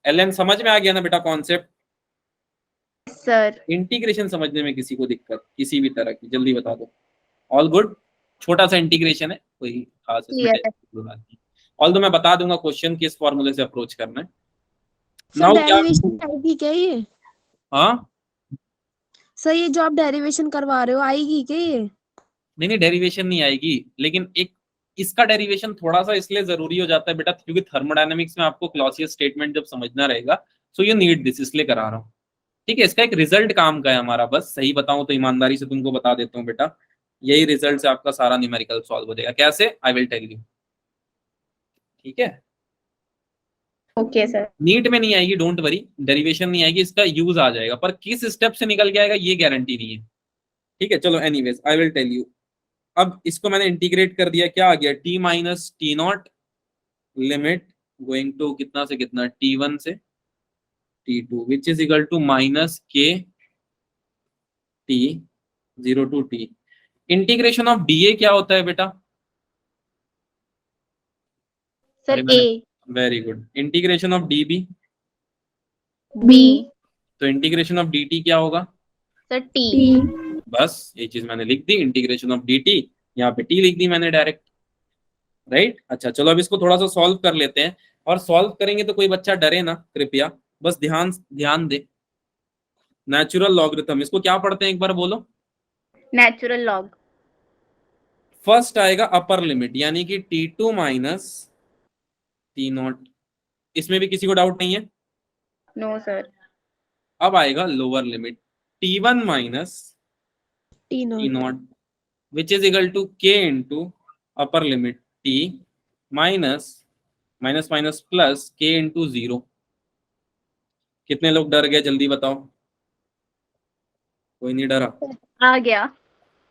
ln समझ में आ गया ना बेटा कॉन्सेप्ट? सर इंटीग्रेशन समझने में किसी को दिक्कत किसी भी तरह की, जल्दी बता दो। ऑल गुड, छोटा सा इंटीग्रेशन है, कोई खास इसमें Yes. कोई बात नहीं। ऑल दो मैं बता दूंगा क्वेश्चन किस फॉर्मूले से अप्रोच करना है। सर नाउ क्या? डेरिवेशन आएगी क्या ये? हाँ, सर ये जो आप डेरिवेशन करवा रहे हो आएगी क्या ये? नहीं डेरिवेशन नहीं आएगी, लेकिन एक इसका डेरिवेशन थोड़ा सा इसलिए जरूरी हो जाता है बेटा, क्योंकि थर्मोडायनेमिक्स में आपको क्लॉसियस स्टेटमेंट जब समझना रहेगा, सो यू नीड दिस, इसलिए करा रहा हूँ। ठीक है, इसका एक रिजल्ट काम का है हमारा, बस सही बताऊं तो ईमानदारी से तुमको बता देता हूँ बेटा, यही रिजल्ट से आपका सारा न्यूमेरिकल सॉल्व हो जाएगा। कैसे? I will tell you. ठीक है, ओके सर। नीट में नहीं आएगी, डोंट वरी, डेरिवेशन नहीं आएगी, इसका यूज आ जाएगा, पर किस स्टेप से निकल के आएगा ये गारंटी नहीं है। ठीक है, चलो anyways I will tell you. अब इसको मैंने इंटीग्रेट कर दिया, क्या आ गया? t minus T naught limit going to कितना से कितना, T1 से T2 which is equal to minus के t 0 to t। Integration of dA क्या होता है बेटा? सर मैंने, a। Very good. Integration of dB, b। तो इंटीग्रेशन ऑफ dt क्या होगा? Sir t। बस ये चीज मैंने लिख दी, इंटीग्रेशन ऑफ dt, यहाँ पे t लिख दी मैंने डायरेक्ट, राइट। अच्छा चलो अब इसको थोड़ा सा सॉल्व कर लेते हैं, और सॉल्व करेंगे तो कोई बच्चा डरे ना कृपया, बस ध्यान ध्यान दे। नेचुरल लॉगरिथम, इसको क्या पढ़ते हैं एक बार बोलो? Natural log. फर्स्ट आएगा अपर लिमिट, यानी कि T2 माइनस टी नॉट, इसमें भी किसी को डाउट नहीं है? No sir. अब आएगा lower limit T1 minus T T naught. Naught which is equal to k into upper limit t minus minus minus plus k into 0। कितने लोग डर गए जल्दी बताओ? कोई नहीं डरा? आ गया।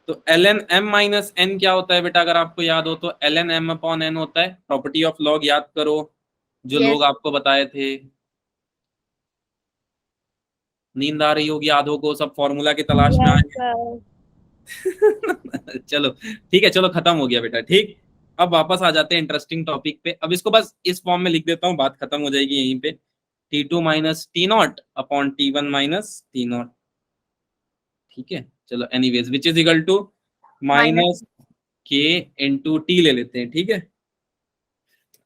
तो ln m माइनस n क्या होता है बेटा? अगर आपको याद हो तो ln m अपॉन n होता है, प्रॉपर्टी ऑफ लॉग याद करो जो Yes. लोग आपको बताए थे। नींद आ रही होगी आधों को, सब फॉर्मूला की तलाश में आए Yes, sir. हैं। चलो ठीक है, चलो खत्म हो गया बेटा। ठीक, अब वापस आ जाते हैं इंटरेस्टिंग टॉपिक पे। अब इसको बस इस फॉर्म में लिख देता हूँ, बात खत्म हो जाएगी यहीं पे। T2 minus T naught upon T1 minus T naught. ठीक है, चलो anyways which is equal to minus K into T ले लेते हैं। ठीक है,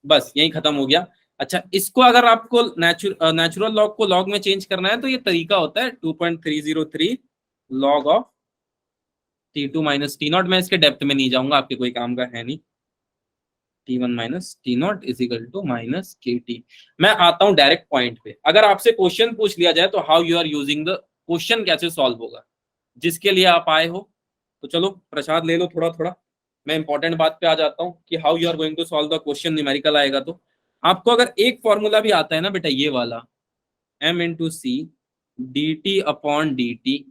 बस यही खत्म हो गया। अच्छा, इसको अगर आपको नेचुरल लॉग को लॉग में चेंज करना है तो ये तरीका होता है 2.303 log of T2 minus T not. मैं इसके डेप्थ में नहीं जाऊंगा, आपके कोई काम का है नहीं। T1 minus T naught is equal to minus के टी। मैं आता हूं डायरेक्ट पॉइंट पे। अगर आपसे क्वेश्चन पूछ लिया जाए तो how you are using the question, कैसे सॉल्व होगा, जिसके लिए आप आए हो। तो चलो प्रसाद ले लो थोड़ा थोड़ा, मैं इंपॉर्टेंट बात पे आ जाता हूँ कि how you are going to solve the question. Numerical आएगा तो आपको अगर एक फॉर्मूला भी आता है ना बेटा, ये वाला m into C D T upon D T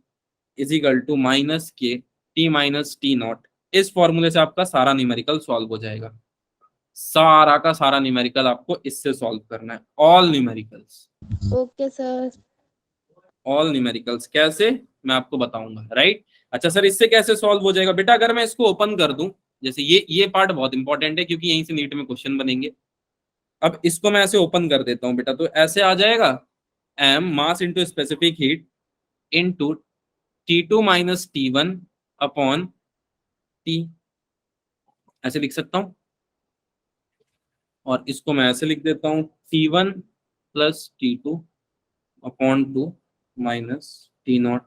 is equal to minus के टी माइनस टी नॉट, इस फॉर्मूले से आपका सारा न्यूमेरिकल सॉल्व हो जाएगा। सारा का सारा न्यूमेरिकल आपको इससे सॉल्व करना है, all numericals. Okay, sir. All numericals कैसे, मैं आपको बताऊंगा। राइट, अच्छा सर इससे कैसे सॉल्व हो जाएगा बेटा? अगर मैं इसको ओपन कर दूं, जैसे ये पार्ट बहुत इंपॉर्टेंट है क्योंकि यहीं से नीट में क्वेश्चन बनेंगे। अब इसको मैं ऐसे ओपन कर देता हूं बेटा, तो ऐसे आ जाएगा m मास into specific heat into T2 minus T1 upon T, ऐसे लिख सकता हूं। और इसको मैं ऐसे लिख देता हूं T1 plus T2 upon 2 minus T not.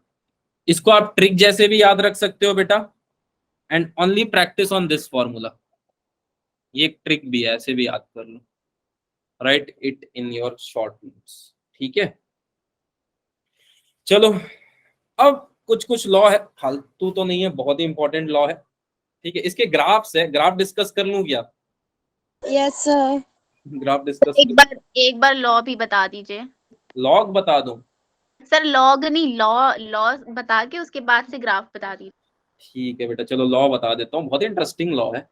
इसको आप ट्रिक जैसे भी याद रख सकते हो बेटा, and only practice on this formula. ये एक ट्रिक भी है, ऐसे भी याद कर लो। Write it in your short notes. ठीक है, चलो अब कुछ कुछ लॉ है, फालतू तो नहीं है, बहुत ही इंपॉर्टेंट लॉ है। ठीक है, इसके ग्राफ्स है, ग्राफ डिस्कस कर लूं क्या? Yes, sir. ग्राफ डिस्कस, एक बार लॉ भी बता दीजिए लॉग बता दूं? सर। लॉग नहीं, लॉ लॉ बता के उसके बाद से ग्राफ बता दीजिए। ठीक है बेटा, चलो लॉ बता देता हूँ, बहुत इंटरेस्टिंग लॉ है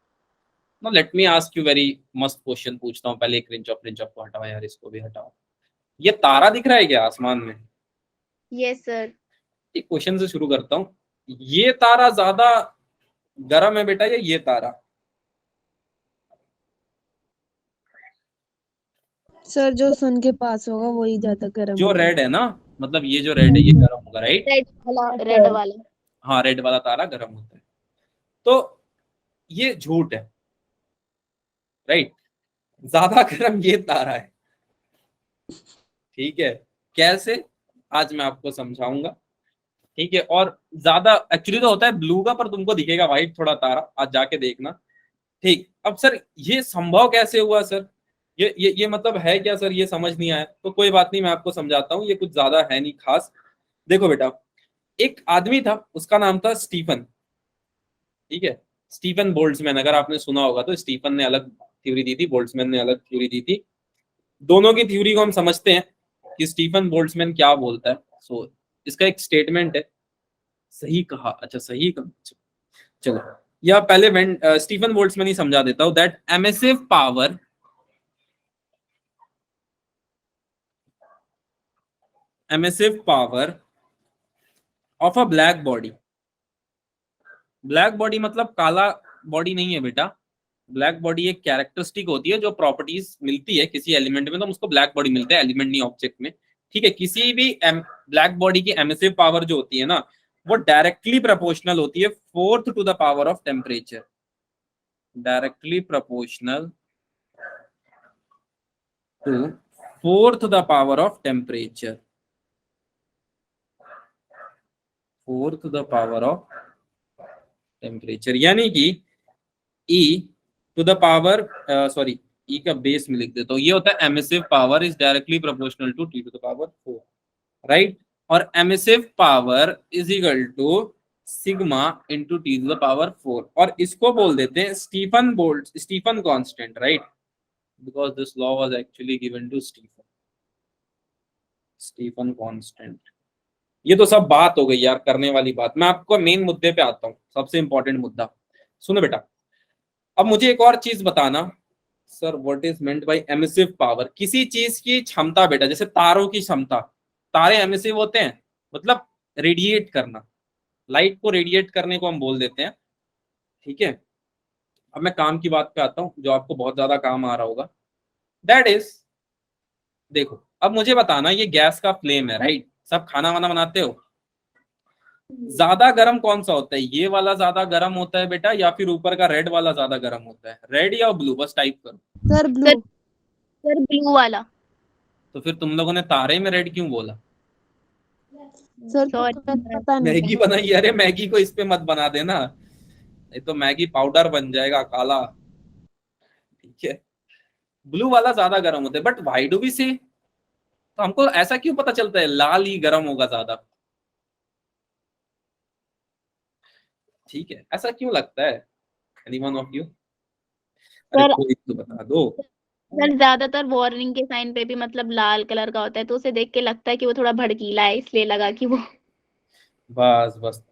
ना। Let me ask you very मस्त क्वेश्चन पूछता हूँ पहले। एक रिंच ऑफ को हटाओ यार, इसको भी हटाओ। ये तारा दिख रहा है क्या आसमान में? Yes sir. एक क्वेश्चन से शुरू करता हूँ। ये तारा ज्यादा गर्म है बेटा या ये तारा? सर जो सन के पास होगा वही ज्यादा गर्म जो होगा। रेड है ना, मतलब ये जो रेड है ये गर्म होगा। राइट, रेड वाला। हाँ रेड वाला तारा गर्म होता है। तो ये झूठ है। राइट, ज्यादा गर्म ये तारा है। ठीक है, कैसे, आज मैं आपको समझाऊंगा। ठीक है, और ज्यादा एक्चुअली तो होता है ब्लू का, पर तुमको दिखेगा व्हाइट थोड़ा तारा, आज जाके देखना। ठीक, अब सर ये संभव कैसे हुआ सर? ये मतलब है क्या सर? ये समझ नहीं आया तो कोई बात नहीं, मैं आपको समझाता हूँ। ये कुछ ज्यादा है नहीं खास। देखो बेटा, एक आदमी था, उसका नाम था स्टीफन। ठीक है, स्टीफन बोल्ट्जमैन, अगर आपने सुना होगा तो। स्टीफन ने अलग थ्योरी दी थी, बोल्ट्जमैन ने अलग थ्योरी दी थी। दोनों की थ्योरी को हम समझते हैं कि स्टीफन बोल्ट्जमैन क्या बोलता है। सो इसका एक स्टेटमेंट है, सही कहा, अच्छा सही कहा, चलो या पहले स्टीफन बोल्ट्जमैन ही समझा देता हूं। That emissive power of a black body. Black body मतलब काला बॉडी नहीं है बेटा। ब्लैक बॉडी एक कैरेक्टरिस्टिक होती है, जो प्रॉपर्टीज मिलती है किसी एलिमेंट में तो उसको ब्लैक बॉडी मिलता है, एलिमेंट नहीं ऑब्जेक्ट में। ठीक है, किसी भी ब्लैक बॉडी की एमिसिव पावर जो होती है ना, वो डायरेक्टली प्रोपोर्शनल होती है 4th to the power of temperature. Directly proportional to 4th the power of temperature, 4th the power of temperature, यानी कि E to the power sorry E का बेस में लिख देता हूँ। ये होता है emissive power is directly proportional to T to the power 4। Right, और emissive power is equal to sigma into T to the power 4। और इसको बोल देते हैं Stephen constant. Right, because this law was actually given to Stephen constant. ये तो सब बात हो गई यार, करने वाली बात। मैं आपको मेन मुद्दे पे आता हूँ, सबसे इंपॉर्टेंट मुद्दा सुनो बेटा। अब मुझे एक और चीज बताना sir, what is meant by emissive power? किसी चीज की क्षमता बेटा, जैसे तारों की क्षमता, तारे एमिसिव होते हैं? मतलब रेडिएट करना, लाइट को रेडिएट करने को हम बोल देते हैं। ठीक है, अब मैं काम की बात पे आता हूँ जो आपको बहुत ज्यादा काम आ रहा होगा। दैट इज, देखो अब मुझे बताना, ये गैस का फ्लेम है राइट, सब खाना वाना बनाते हो, ज्यादा गर्म कौन सा होता है, ये वाला ज्यादा गर्म होता है बेटा या फिर ऊपर का रेड वाला ज्यादा गर्म होता है, रेड या ब्लू, बस टाइप करो। Sir blue. सर ब्लू वाला। तो फिर तुम लोगों ने तारे में रेड क्यों बोला? सर Sorry, पता नहीं मैगी था। बनाई, अरे मैगी को इस पे मत बना देना, नहीं तो मैगी पाउडर बन जाएगा काला। ठीक है, ब्लू वाला ज्यादा गर्म होता है, बट व्हाई डू वी से, तो हमको ऐसा क्यों पता चलता है लाल ही गर्म होगा ज्यादा? ठीक है, ऐसा क्यों लगता है? Anyone of you? अरे सर कोई तो बता दो। सर ज्यादातर वार्निंग के साइन पे भी मतलब लाल कलर का होता है, तो उसे देख के लगता है कि वो थोड़ा भड़कीला है, इसलिए लगा कि वो। बस बस,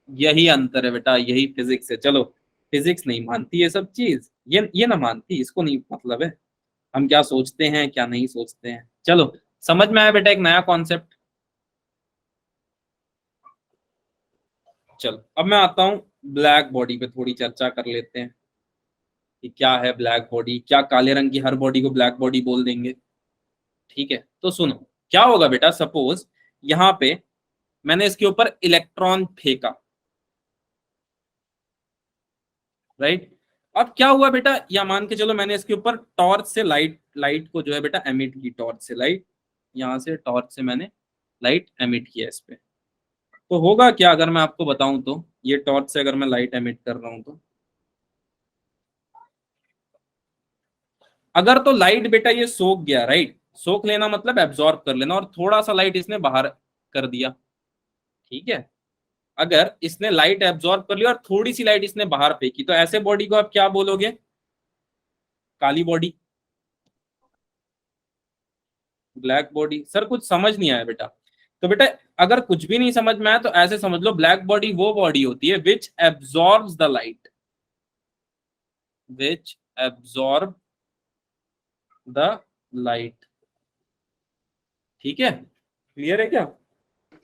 यही अंतर है बेटा, यही फिजिक्स है। चलो, फिजिक्स नहीं मानती ये सब चीज, ये ना मानती, इसको नहीं मतलब है हम क्या सोचते हैं क्या नहीं सोचते हैं। चलो, समझ में आया बेटा एक नया कॉन्सेप्ट। चलो अब मैं आता हूं ब्लैक बॉडी पे, थोड़ी चर्चा कर लेते हैं कि क्या है ब्लैक बॉडी, क्या काले रंग की हर बॉडी को ब्लैक बॉडी बोल देंगे? ठीक है, तो सुनो, क्या होगा बेटा, सपोज यहां पे मैंने इसके ऊपर इलेक्ट्रॉन फेंका, राइट, अब क्या हुआ बेटा, या मान के चलो मैंने इसके ऊपर टॉर्च से लाइट को जो है बेटा एमिट की, टॉर्च से लाइट, यहां से टॉर्च से मैंने लाइट एमिट किया इस पे, तो होगा क्या अगर मैं आपको बताऊं तो, ये टॉर्च से अगर मैं लाइट एमिट कर रहा हूं तो, अगर तो लाइट बेटा ये सोख गया, राइट, सोख लेना मतलब एब्जॉर्ब कर लेना, और थोड़ा सा लाइट इसने बाहर कर दिया, ठीक है, अगर इसने लाइट एब्जॉर्ब कर लिया और थोड़ी सी लाइट इसने बाहर फेंकी, तो ऐसे बॉडी को आप क्या बोलोगे? काली बॉडी, ब्लैक बॉडी। सर कुछ समझ नहीं आया बेटा, तो बेटा अगर कुछ भी नहीं समझ में आया तो ऐसे समझ लो, ब्लैक बॉडी वो बॉडी होती है which absorbs the light, which absorb the light. ठीक है, क्लियर है क्या?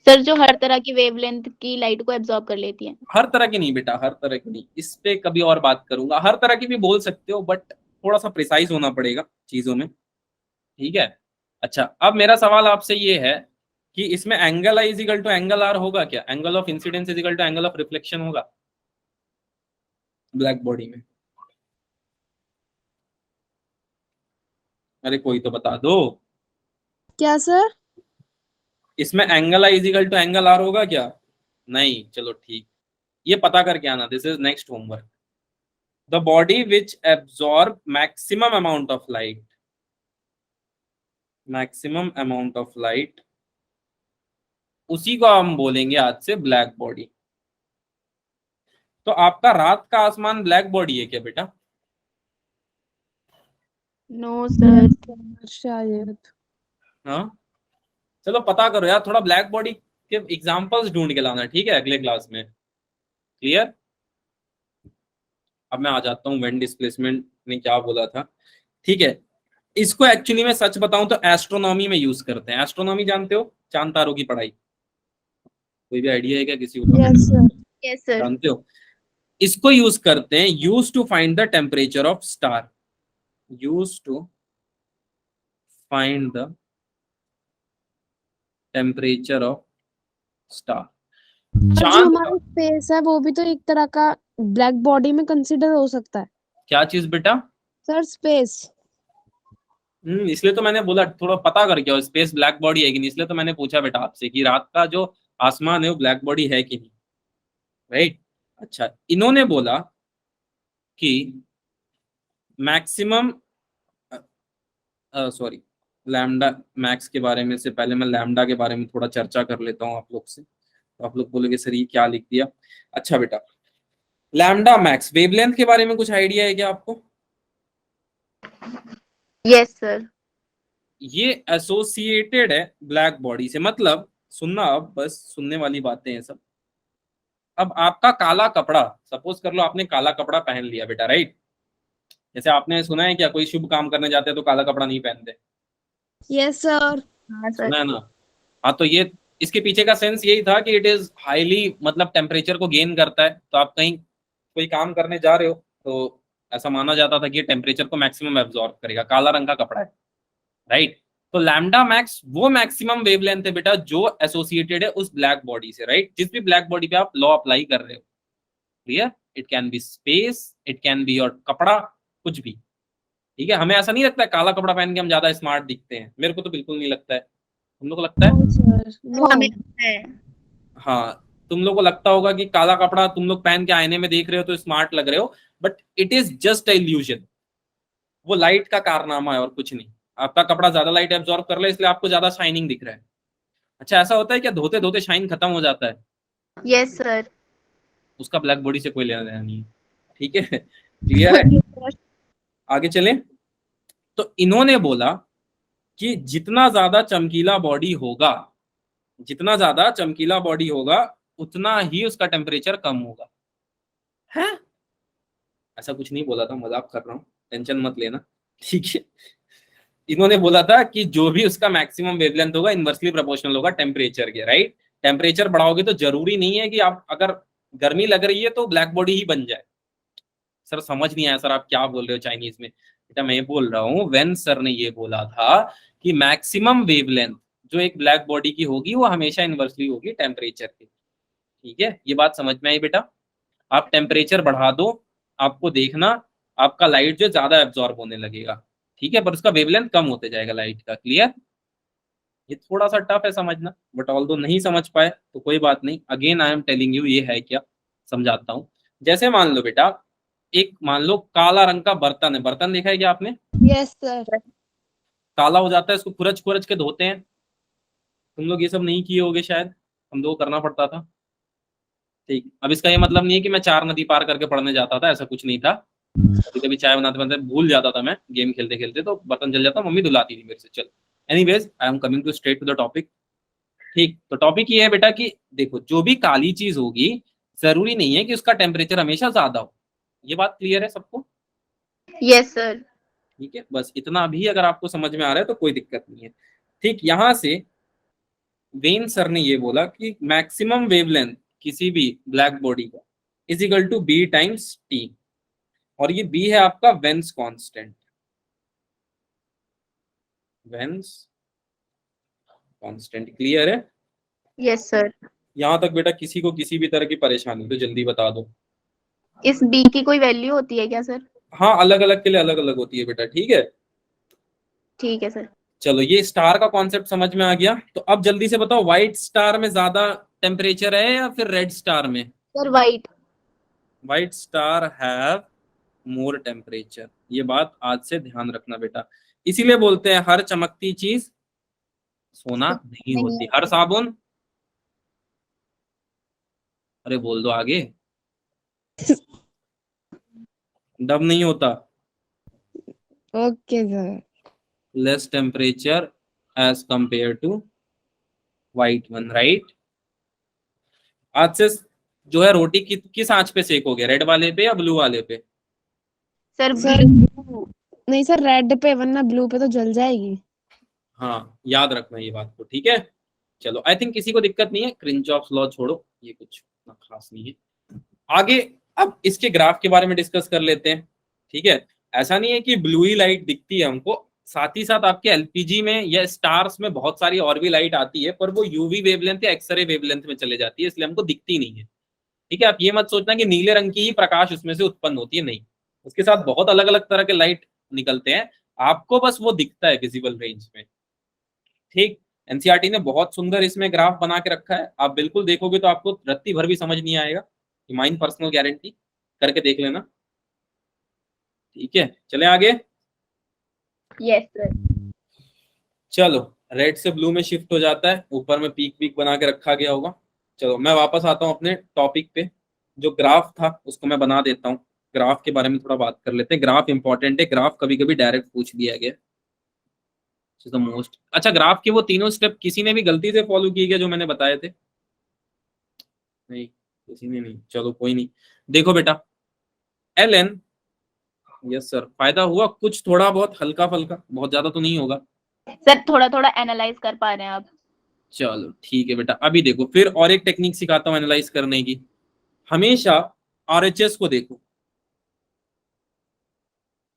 सर जो हर तरह की वेवलेंथ की लाइट को एब्जॉर्ब कर लेती है। हर तरह की नहीं बेटा, हर तरह की नहीं, इस पे कभी और बात करूंगा, हर तरह की भी बोल सकते हो बट थोड़ा सा प्रिसाइज होना पड़ेगा चीजों में। ठीक है, अच्छा अब मेरा सवाल आपसे ये है कि इसमें angle I equal to angle R होगा क्या, angle of incidence equal to angle of reflection होगा ब्लैक बॉडी में? अरे कोई तो बता दो, क्या सर? इसमें angle I equal to angle R होगा क्या? नहीं, चलो ठीक, ये पता करके आना, this is next homework. The body which absorb maximum amount of light, maximum amount of light, उसी को हम बोलेंगे आज से ब्लैक बॉडी। तो आपका रात का आसमान ब्लैक बॉडी है क्या बेटा? No sir. शायद। हाँ, चलो पता करो यार, थोड़ा ब्लैक बॉडी के एग्जांपल्स ढूंढ के लाना, ठीक है, अगले क्लास में। क्लियर? अब मैं आ जाता हूँ वेन डिस्प्लेसमेंट ने क्या बोला था। ठीक है, इसको एक्चुअली मैं सच बताऊं तो एस्ट्रोनॉमी में यूज करते हैं। एस्ट्रोनॉमी जानते हो, चांद तारों की पढ़ाई, कोई भी आइडिया है क्या किसी को? Yes sir. Yes sir. जानते हो, इसको यूज करते हैं, use to find the temperature of star, use to find the temperature of star. जो चांद हमारा स्पेस है वो भी तो एक तरह का ब्लैक बॉडी में कंसीडर हो सकता है। क्या चीज बेटा? Sir space. इसलिए तो मैंने बोला थोड़ा पता करके आओ, स्पेस ब्लैक बॉडी है कि नहीं, इसलिए तो मैंने पूछा बेटा आपसे कि रात का जो आसमान है वो ब्लैक बॉडी है कि नहीं, राइट। अच्छा, इन्होंने बोला कि मैक्सिमम, सॉरी, लैम्डा मैक्स के बारे में से पहले मैं लैम्डा के बारे में थोड़ा चर्चा कर लेता हूँ आप लोग से, तो आप लोग बोलोगे सर ये क्या लिख दिया। अच्छा बेटा, लैम्डा मैक्स वेवलेंथ के बारे में कुछ आइडिया है क्या आपको? Yes sir. ये एसोसिएटेड है ब्लैक बॉडी से, मतलब सुनना, अब बस सुनने वाली बातें हैं सब। अब आपका काला कपड़ा, सपोज कर लो आपने काला कपड़ा पहन लिया बेटा, राइट, जैसे आपने सुना है क्या, कोई शुभ काम करने जाते हैं तो काला कपड़ा नहीं पहनते, यस सर। हाँ सर। सुना है ना? हाँ, तो ये इसके पीछे का सेंस यही था कि इट इज हाईली मतलब टेम्परेचर को गेन करता है, तो आप कहीं कोई काम करने जा रहे हो तो ऐसा माना जाता था कि टेम्परेचर को मैक्सिमम एब्जॉर्ब करेगा। काला रंग का कपड़ा है, राइट। तो लैम्डा मैक्स वो मैक्सिमम वेवलेंथ है बेटा जो एसोसिएटेड है उस ब्लैक बॉडी से, राइट। जिस भी ब्लैक बॉडी पे आप लॉ अप्लाई कर रहे हो, clear. It can be space, it can be your कपड़ा, कुछ भी, ठीक है। हमें ऐसा नहीं लगता है काला कपड़ा पहन के हम ज्यादा स्मार्ट दिखते हैं, मेरे को तो बिल्कुल नहीं लगता है, तुम लोग को लगता है? No sir, no. हमें है। हाँ, तुम लोग को लगता होगा कि काला कपड़ा तुम लोग पहन के आईने में देख रहे हो तो स्मार्ट लग रहे हो, but it is just a illusion. वो लाइट का कारनामा है और कुछ नहीं। आपका कपड़ा ज्यादा लाइट एब्जॉर्ब कर ले इसलिए आपको ज्यादा शाइनिंग दिख रहा है। अच्छा, ऐसा होता है क्या धोते धोते शाइन खत्म हो जाता है? Yes sir. उसका ब्लैक बॉडी से कोई लेना देना नहीं है, ठीक है। क्लियर है? आगे चलें। तो इन्होंने बोला कि जितना ज्यादा चमकीला बॉडी होगा, जितना ज्यादा चमकीला बॉडी होगा उतना ही उसका टेम्परेचर कम होगा। है, ऐसा कुछ नहीं बोला था, मजाक कर रहा हूँ, टेंशन मत लेना, ठीक है। इन्होंने बोला था कि जो भी उसका मैक्सिमम वेवलेंथ होगा इनवर्सली प्रोपोर्शनल होगा टेम्परेचर के, राइट। टेम्परेचर बढ़ाओगे तो जरूरी नहीं है कि आप अगर गर्मी लग रही है तो ब्लैक बॉडी ही बन जाए। सर समझ नहीं आया सर, आप क्या बोल रहे हो चाइनीज में? बेटा मैं बोल रहा हूँ वेन सर ने ये बोला था कि मैक्सिमम वेवलेंथ जो एक ब्लैक बॉडी की होगी वो हमेशा इनवर्सली होगी टेम्परेचर के, ठीक है। ये बात समझ में आई बेटा? आप टेम्परेचर बढ़ा दो, आपको देखना आपका लाइट जो ज्यादा एब्जॉर्ब होने लगेगा, ठीक है, पर उसका वेवलेंथ कम होते जाएगा लाइट का। क्लियर? ये थोड़ा सा टफ है समझना, बट ऑल दो नहीं समझ पाए तो कोई बात नहीं, again I am telling you ये है क्या, समझाता हूँ। जैसे मान लो बेटा, एक मान लो काला रंग का बर्तन है, बर्तन देखा है क्या आपने? Yes sir. काला हो जाता है, इसको खुरच खुरच के धोते हैं। तुम लोग ये सब नहीं किए होगे शायद, हम लोग को करना पड़ता था, ठीक। अब इसका ये मतलब नहीं है कि मैं 4 नदी पार करके पढ़ने जाता था, ऐसा कुछ नहीं था। कभी कभी चाय बनाते बनाते भूल जाता था मैं, गेम खेलते खेलते तो बर्तन जल जाता, मम्मी धुलाती थी मेरे से। चल, anyways I am coming to straight to the topic, ठीक। तो टॉपिक ये है बेटा कि देखो जो भी काली चीज होगी जरूरी नहीं है कि उसका टेम्परेचर हमेशा ज्यादा हो। ये बात क्लियर है सबको? Yes sir. ठीक है, बस इतना भी अगर आपको समझ में आ रहा है तो कोई दिक्कत नहीं है, ठीक। यहां से वेन सर ने ये बोला कि मैक्सिमम वेवलेंथ किसी भी ब्लैक बॉडी का is equal to B times T, और ये बी है आपका Wien's constant, Wien's constant. Clear है? Yes sir. यहां तक बेटा किसी को किसी भी तरह की परेशानी तो जल्दी बता दो। इस बी की कोई वैल्यू होती है क्या सर? हाँ, अलग अलग के लिए अलग अलग होती है बेटा, ठीक है। ठीक है सर। चलो, ये स्टार का कॉन्सेप्ट समझ में आ गया। तो अब जल्दी से बताओ, व्हाइट स्टार में ज्यादा टेम्परेचर है या फिर रेड स्टार में? Sir white. White star have more temperature, ये बात आज से ध्यान रखना बेटा। इसीलिए बोलते हैं हर चमकती चीज सोना नहीं होती, हर साबुन, अरे बोल दो आगे, डब नहीं होता। Okay sir. Less temperature as compare to white one, right. आज से जो है रोटी किस आंच पे सेकोगे, रेड वाले पे या ब्लू वाले पे? Sir sir blue. नहीं सर, रेड पे, वरना ब्लू पे तो जल जाएगी। हाँ, याद रखना ये बात को, ठीक है। चलो, आई थिंक किसी को दिक्कत नहीं है, क्रिंचॉफ्स लॉ छोड़ो, ये कुछ इतना खास नहीं है। आगे अब इसके ग्राफ के बारे में डिस्कस कर लेते हैं, ठीक है। ऐसा नहीं है कि ब्लू ही लाइट दिखती है हमको, साथ ही साथ आपके एलपीजी में या स्टार्स में बहुत सारी और भी लाइट आती है, पर वो यूवी वेवलेंथ या एक्सरे वेवलेंथ में चले जाती है, इसलिए हमको दिखती नहीं है, ठीक है। आप ये मत सोचना कि नीले रंग की ही प्रकाश उसमें से उत्पन्न होती है, नहीं। उसके साथ बहुत अलग अलग तरह के लाइट निकलते हैं, आपको बस वो दिखता है विजिबल रेंज में, ठीक। एनसीईआरटी ने बहुत सुंदर इसमें ग्राफ बना के रखा है, आप बिल्कुल देखोगे तो आपको रत्ती भर भी समझ नहीं आएगा, माइन पर्सनल गारंटी, करके देख लेना, ठीक है। चले आगे। Yes sir. चलो, रेड से ब्लू में शिफ्ट हो जाता है, ऊपर में पीक पीक बना के रखा गया होगा। चलो मैं वापस आता हूँ अपने टॉपिक पे, जो ग्राफ था उसको मैं बना देता हूँ। ग्राफ के बारे में थोड़ा बात कर लेते हैं, ग्राफ इंपॉर्टेंट है, ग्राफ कभी कभी डायरेक्ट पूछ लिया गया, द मोस्ट। अच्छा, ग्राफ के वो तीनों स्टेप किसी ने भी गलती से फॉलो किए गए जो मैंने बताए थे? नहीं, किसी ने नहीं, चलो कोई नहीं। देखो बेटा, एल एन, यस सर, फायदा हुआ कुछ थोड़ा बहुत, हल्का फल्का, बहुत ज्यादा तो नहीं होगा। सर थोड़ा थोड़ा एनालाइज कर पा रहे हैं आप? चलो ठीक है बेटा, अभी देखो फिर और एक टेक्निक सिखाता हूँ एनालाइज करने की। हमेशा आरएचएस को देखो,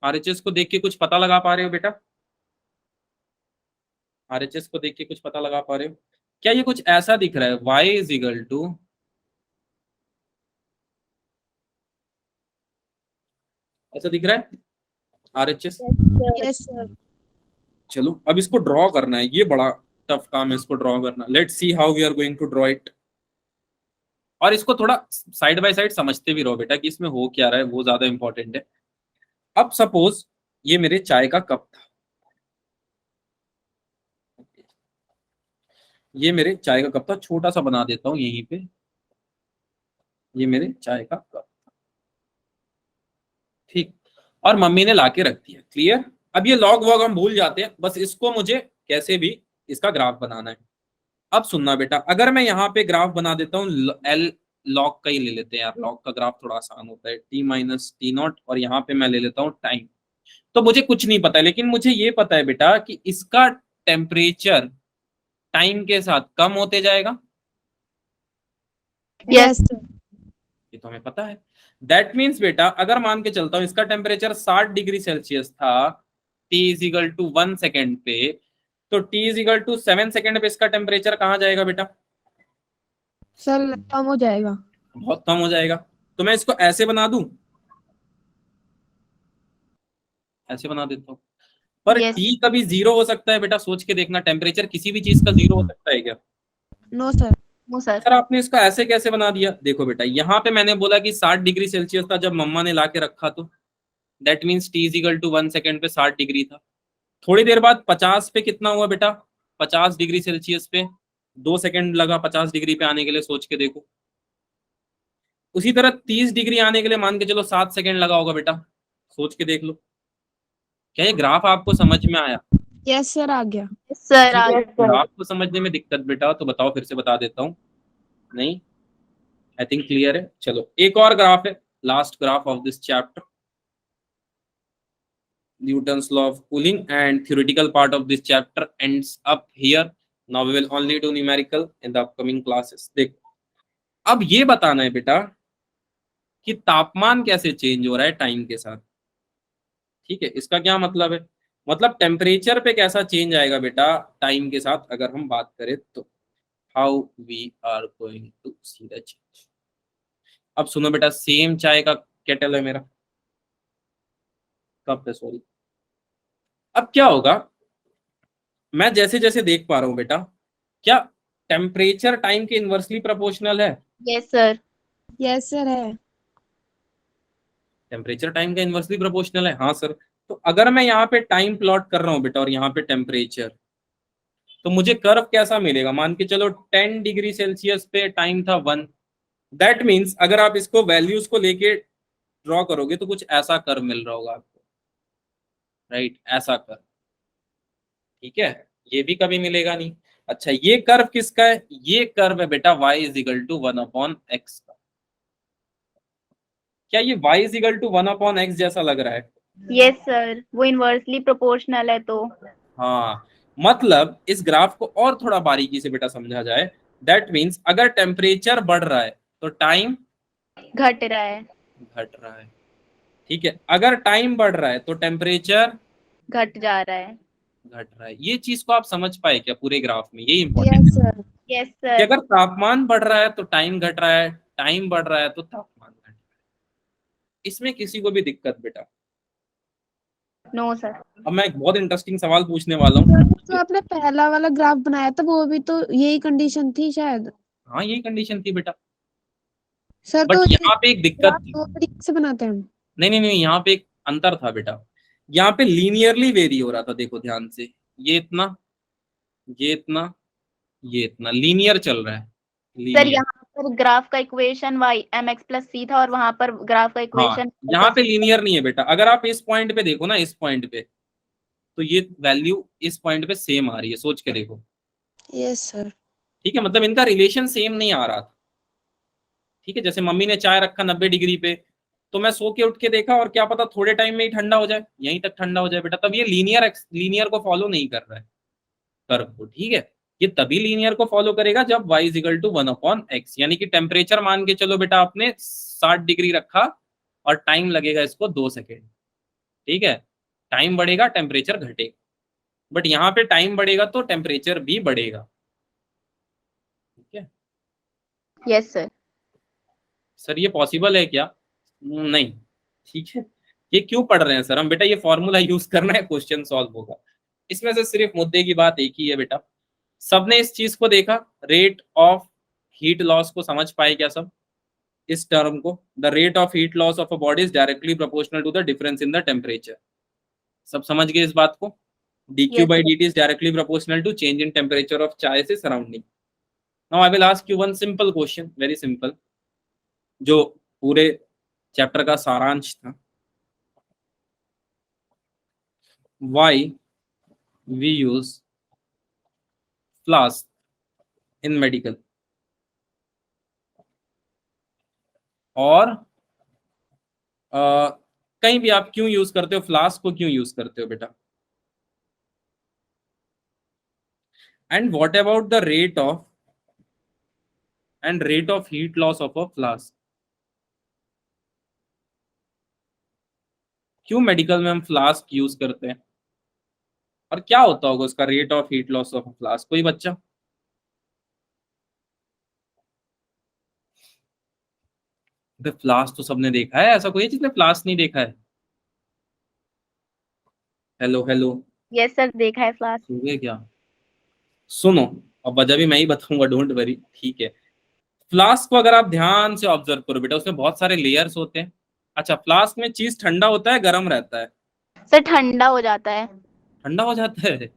आरएचएस को देख के कुछ पता लगा पा रहे हो बेटा? आरएचएस को देख के कुछ पता लगा पा रहे हो? क्या ये कुछ ऐसा दिख रहा है, y इज इक्वल टू, ऐसा दिख रहा है आरएचएस? Yes sir. चलो अब इसको ड्रॉ करना है, ये बड़ा टफ काम है इसको ड्रॉ करना। Let's see how we are going to draw it. और इसको थोड़ा साइड बाय साइड समझते भी रहो बेटा कि इसमें हो क्या रहा है, वो ज्यादा इंपॉर्टेंट है। अब सपोज ये मेरे चाय का कप था, ये मेरे चाय का कप था, छोटा सा बना देता हूं यहीं पे, ये मेरे चाय का कप, ठीक। और मम्मी ने लाके रख दिया, क्लियर। अब ये लॉग वॉग हम भूल जाते हैं, बस इसको मुझे कैसे भी इसका ग्राफ बनाना है। अब सुनना बेटा, अगर मैं यहाँ पे ग्राफ बना देता हूँ, एल लॉग का ही ले लेते हैं यार, लॉग का ग्राफ थोड़ा आसान होता है, टी माइनस टी नॉट, और यहाँ पे मैं ले लेता हूँ टाइम। तो मुझे कुछ नहीं पता है, लेकिन मुझे ये पता है बेटा कि इसका टेम्परेचर टाइम के साथ कम होते जाएगा, यस सर। ये तो हमें पता है। दैट मीन्स बेटा, अगर मान के चलता हूं इसका टेम्परेचर 60 डिग्री सेल्सियस था t is equal to 1 second पे, तो t is equal to 7 second पे इसका टेम्परेचर कहाँ जाएगा बेटा? सर कम हो जाएगा। बहुत कम हो जाएगा। तो मैं इसको ऐसे बना दूं, ऐसे बना देता हूँ। पर Yes. t कभी जीरो हो सकता है बेटा? सोच के देखना, टेम्परेचर किसी भी चीज का जीरो हो सकता है क्या? No sir. No sir. Sir आपने इसको ऐसे कैसे बना दिया? देखो बेटा, यहाँ पे मैंने बोला कि 60 डिग्री सेल्सियस था जब मम्मा ने ला के रखा, तो that means t is equal to 1 second पे 60 डिग्री था। थोड़ी देर बाद 50 पे कितना हुआ बेटा? 50 डिग्री सेल्सियस पे 2 सेकेंड लगा 50 डिग्री पे आने के लिए, सोच के देखो। उसी तरह 30 डिग्री आने के लिए मान के चलो 7 सेकेंड लगा होगा बेटा, सोच के देख लो। क्या ये ग्राफ आपको समझ में आया? यस सर आ गया। सर ग्राफ को समझने में दिक्कत बेटा तो बताओ, फिर से बता देता हूँ। नहीं, आई थिंक क्लियर है। चलो एक और ग्राफ है, last graph of this chapter, Newton's law of cooling, and theoretical part of this chapter ends up here. Now we will only do numerical in the upcoming classes. देखो अब ये बताना है बेटा कि तापमान कैसे चेंज हो रहा है टाइम के साथ, ठीक है। इसका क्या मतलब है? मतलब टेम्परेचर पे कैसा चेंज आएगा बेटा टाइम के साथ, अगर हम बात करें तो how we are going to see the change. अब सुनो बेटा, सेम चाय का केटल है मेरा, कप है सॉरी। अब क्या होगा, मैं जैसे जैसे देख पा रहा हूं बेटा, क्या टेम्परेचर टाइम के इनवर्सली प्रोपोर्शनल है? Yes sir. यस सर है। टेम्परेचर टाइम का इनवर्सली प्रोपोर्शनल है, हाँ सर। तो अगर मैं यहाँ पे टाइम प्लॉट कर रहा हूँ बेटा और यहाँ पे टेम्परेचर, तो मुझे कर्व कैसा मिलेगा? मान के चलो 10 डिग्री सेल्सियस पे टाइम था 1, दैट मीन्स अगर आप इसको वैल्यूज को लेके ड्रॉ करोगे तो कुछ ऐसा कर्व मिल रहा होगा आपको, राइट, ऐसा कर्व, ठीक है। ये भी कभी मिलेगा नहीं। अच्छा ये कर्व किसका है? ये कर्व है बेटा y is equal to 1/x का। क्या ये y is equal to 1/x जैसा लग रहा है? यस सर, वो इनवर्सली प्रोपोर्शनल है तो। हाँ, मतलब इस ग्राफ को और थोड़ा बारीकी से बेटा समझा जाए, दैट मीन्स अगर टेम्परेचर बढ़ रहा है तो टाइम घट रहा है। घट रहा है, ठीक है। अगर टाइम बढ़ रहा है तो टेम्परेचर घट जा रहा है। घट रहा है। ये चीज को आप समझ पाए क्या पूरे ग्राफ में? यही इंपॉर्टेंट यस सर। यस कि सर। अगर तापमान बढ़ रहा है तो टाइम घट रहा है, टाइम बढ़ रहा है तो तापमान घट रहा है। इसमें किसी को भी दिक्कत बेटा? No sir. अब मैं एक बहुत इंटरेस्टिंग सवाल पूछने वाला हूँ। तो आपने पहला वाला ग्राफ बनाया था वो भी तो यही कंडीशन थी शायद। हाँ यही कंडीशन थी बेटा, सर बट तो यहाँ पे एक दिक्कत ग्राफ थी। दो तरीके से बनाते हैं हम। नहीं, यहाँ पे एक अंतर था बेटा, यहाँ पे लीनियरली वेरी हो रहा था, देखो ध्यान से, ये इतना, ये इतना, ये इतना लीनियर चल रहा है, सर लीनियर। यहाँ पर ग्राफ का equation y mx plus c था और वहां पर ग्राफ का हाँ, इक्वेशन यहाँ पे लीनियर नहीं है बेटा। अगर आप इस पॉइंट पे देखो ना, इस पॉइंट पे, तो ये वैल्यू इस पॉइंट पे सेम आ रही है, सोच के देखो, यस सर। ठीक है। मतलब इनका रिलेशन सेम नहीं आ रहा था, ठीक है। जैसे मम्मी ने चाय रखा 90 डिग्री पे, तो मैं सो के उठ के देखा और क्या पता थोड़े टाइम में ही ठंडा हो जाए, यहीं तक ठंडा हो जाए बेटा, तब ये लीनियर को फॉलो नहीं कर रहा है कर्व को, ठीक है। ये तभी लीनियर को फॉलो करेगा जब y is equal to 1/x, यानी कि टेम्परेचर मान के चलो बेटा आपने 60 डिग्री रखा और टाइम लगेगा इसको 2 सेकेंड, ठीक है। टाइम बढ़ेगा टेम्परेचर घटेगा, बट यहाँ पे टाइम बढ़ेगा तो टेम्परेचर भी बढ़ेगा, ठीक है। Yes sir. सर ये पॉसिबल है क्या? नहीं, ठीक है। ये क्यों पढ़ रहे हैं सर हम? बेटा ये फॉर्मूला यूज करना है, क्वेश्चन सॉल्व होगा। इसमें से सिर्फ मुद्दे की बात एक ही है बेटा, सबने इस चीज को देखा, रेट ऑफ हीट लॉस को समझ पाए क्या सब? इस टर्म को, the rate of heat loss of a body is directly proportional to the difference in the temperature. सब समझ गए इस बात को? dq by dt is directly proportional to change in temperature of chai से surrounding. Now I will ask you one simple question, very simple, जो पूरे चैप्टर का सारांश था। Why we use flask in medical? और कहीं भी आप क्यों यूज करते हो फ्लास्क को, क्यों यूज करते हो बेटा? And what about the rate of heat loss of a flask? क्यों मेडिकल में हम फ्लास्क यूज करते हैं, और क्या होता होगा उसका rate of heat loss of a flask? कोई बच्चा? फ्लास्क तो सबने देखा है, ऐसा कोई है जिसने फ्लास्क नहीं देखा है? Hello hello. यस सर, देखा है फ्लास्क। सुनिए क्या, सुनो, अब वजह भी मैं ही बताऊंगा, डोंट वरी, ठीक है। फ्लास्क को अगर आप ध्यान से ऑब्जर्व करो बेटा, उसमें बहुत सारे लेयर्स होते हैं। अच्छा, फ्लास्क में चीज ठंडा होता है गर्म रहता है? सर ठंडा हो जाता है। ठंडा हो जाता है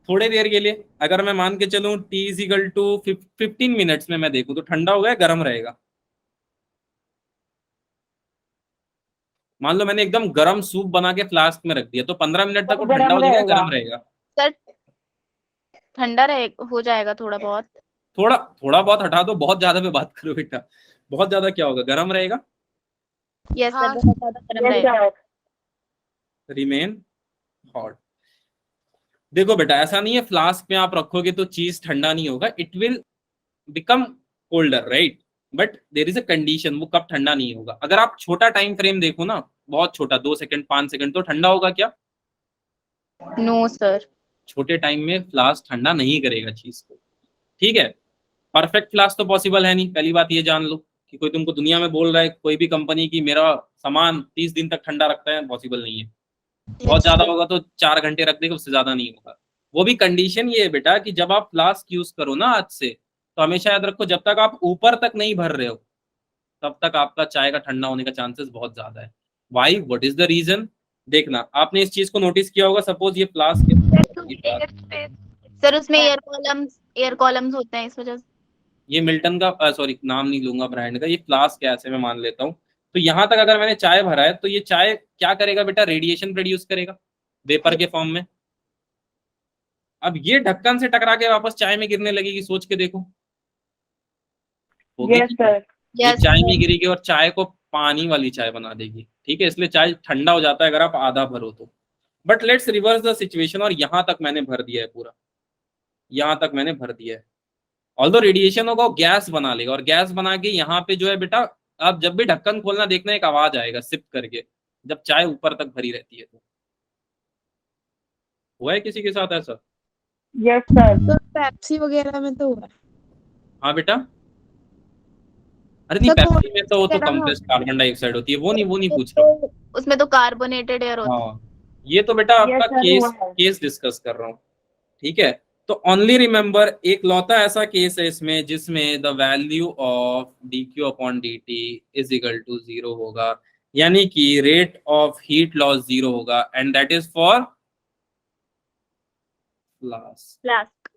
थोड़ी देर के लिए। अगर मैं मान के चलूं t is equal to 15 minutes में मैं देखूं तो ठंडा हो गया, गर्म रहेगा? मान लो मैंने एकदम गर्म सूप बना के फ्लास्क में रख दिया, तो 15 मिनट तक वो ठंडा हो जाएगा, गर्म रहेगा? सर ठंडा रहे हो जाएगा थोड़ा बहुत। थोड़ा थोड़ा बहुत हटा दो, बहुत ज्यादा पे बात करो बेटा। बहुत ज्यादा क्या होगा, गर्म रहेगा? यस सर, हाँ। बहुत ज्यादा गर्म रहेगा। Remain hot. देखो बेटा, ऐसा नहीं है फ्लास्क में आप रखोगे तो चीज ठंडा नहीं होगा, it will become colder, right, but there is a condition, वो कब ठंडा नहीं होगा। अगर आप छोटा टाइम फ्रेम देखो ना, बहुत छोटा, 2 सेकंड 5 सेकंड, तो ठंडा होगा क्या? No sir. छोटे टाइम में फ्लास्क ठंडा नहीं करेगा चीज को, ठीक है। परफेक्ट फ्लास्क तो पॉसिबल है नहीं, पहली बात ये जान लो कि कोई तुमको दुनिया में बोल रहा है कोई भी कंपनी की मेरा सामान 30 दिन तक ठंडा रखता है, पॉसिबल नहीं है। बहुत ज्यादा होगा तो 4 घंटे रख देगा, उससे ज्यादा नहीं होगा। वो भी कंडीशन ये है बेटा कि जब आप फ्लास्क यूज करो ना आज से, तो हमेशा याद रखो जब तक आप ऊपर तक नहीं भर रहे हो तब तक आपका चाय का ठंडा होने का चांसेस बहुत ज्यादा है। Why, what is the reason? देखना, आपने इस चीज को नोटिस किया होगा, सपोज ये फ्लास्क है, सर उसमें एयर कॉलम्स होते हैं, इस वजह से। ये मिल्टन का, सॉरी नाम नहीं लूंगा ब्रांड का, ये फ्लास्क है ऐसे मैं मान लेता हूँ। तो यहाँ तक अगर मैंने चाय भरा है तो ये चाय क्या करेगा बेटा? रेडिएशन प्रोड्यूस करेगा वेपर के फॉर्म में। अब ये ढक्कन से टकरा के वापस चाय में गिरने लगेगी, सोच के देखो, होगी? ये यस चाय में सर। गिरेगी और चाय को पानी वाली चाय बना देगी, ठीक है। इसलिए चाय ठंडा हो जाता है अगर आप आधा भरो तो। But let's reverse the situation, और यहाँ तक मैंने भर दिया है पूरा, यहाँ तक मैंने भर दिया है। ऑल्दो रेडिएशन होगा वो गैस बना लेगा, और गैस बना के यहाँ पे जो है बेटा, आप जब भी ढक्कन खोलना देखना एक आवाज आएगा सिप करके, जब चाय ऊपर तक भरी रहती है तो। हुआ है किसी के साथ ऐसा? Yes sir. तो पेप्सी वगैरह में तो हुआ है। हाँ बेटा, अरे नहीं, तो पेप्सी में तो वो तो वगैरह में कंप्रेस्ड होता है। कार्बन डाइऑक्साइड होती है, वो नहीं पूछ रहा हूँ। उसमें तो कार्बोनेटेड एयर होता है। हाँ, ये तो बेटा आपका Yes, sir, केस हुआ है। केस डिस्कस कर रहा हूँ, ठीक है। तो ओनली रिमेंबर, एक लौता ऐसा केस है इसमें जिसमें the value of dq upon dt is equal to 0 होगा, यानी कि रेट ऑफ हीट लॉस 0 होगा, and that is for flask,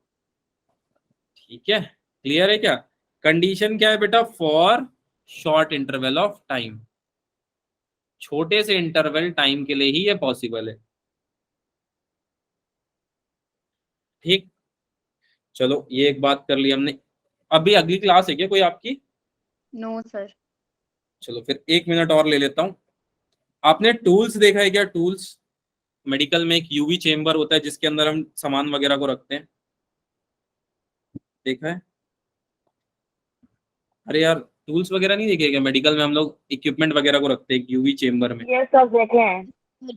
ठीक है। क्लियर है क्या? कंडीशन क्या है बेटा? For short interval of time, छोटे से इंटरवल टाइम के लिए ही ये पॉसिबल है, ठीक। चलो ये एक बात कर ली हमने। अभी अगली क्लास है क्या कोई आपकी? No sir. चलो फिर 1 मिनट और ले लेता हूं। आपने टूल्स देखा है क्या? टूल्स, मेडिकल में एक यूवी चेम्बर होता है जिसके अंदर हम सामान वगैरह को रखते हैं। देखा है? अरे यार टूल्स वगैरह नहीं देखे क्या? मेडिकल में हम लोग इक्विपमेंट वगैरह को रखते हैं यूवी चेम्बर में। ये सब देखे हैं।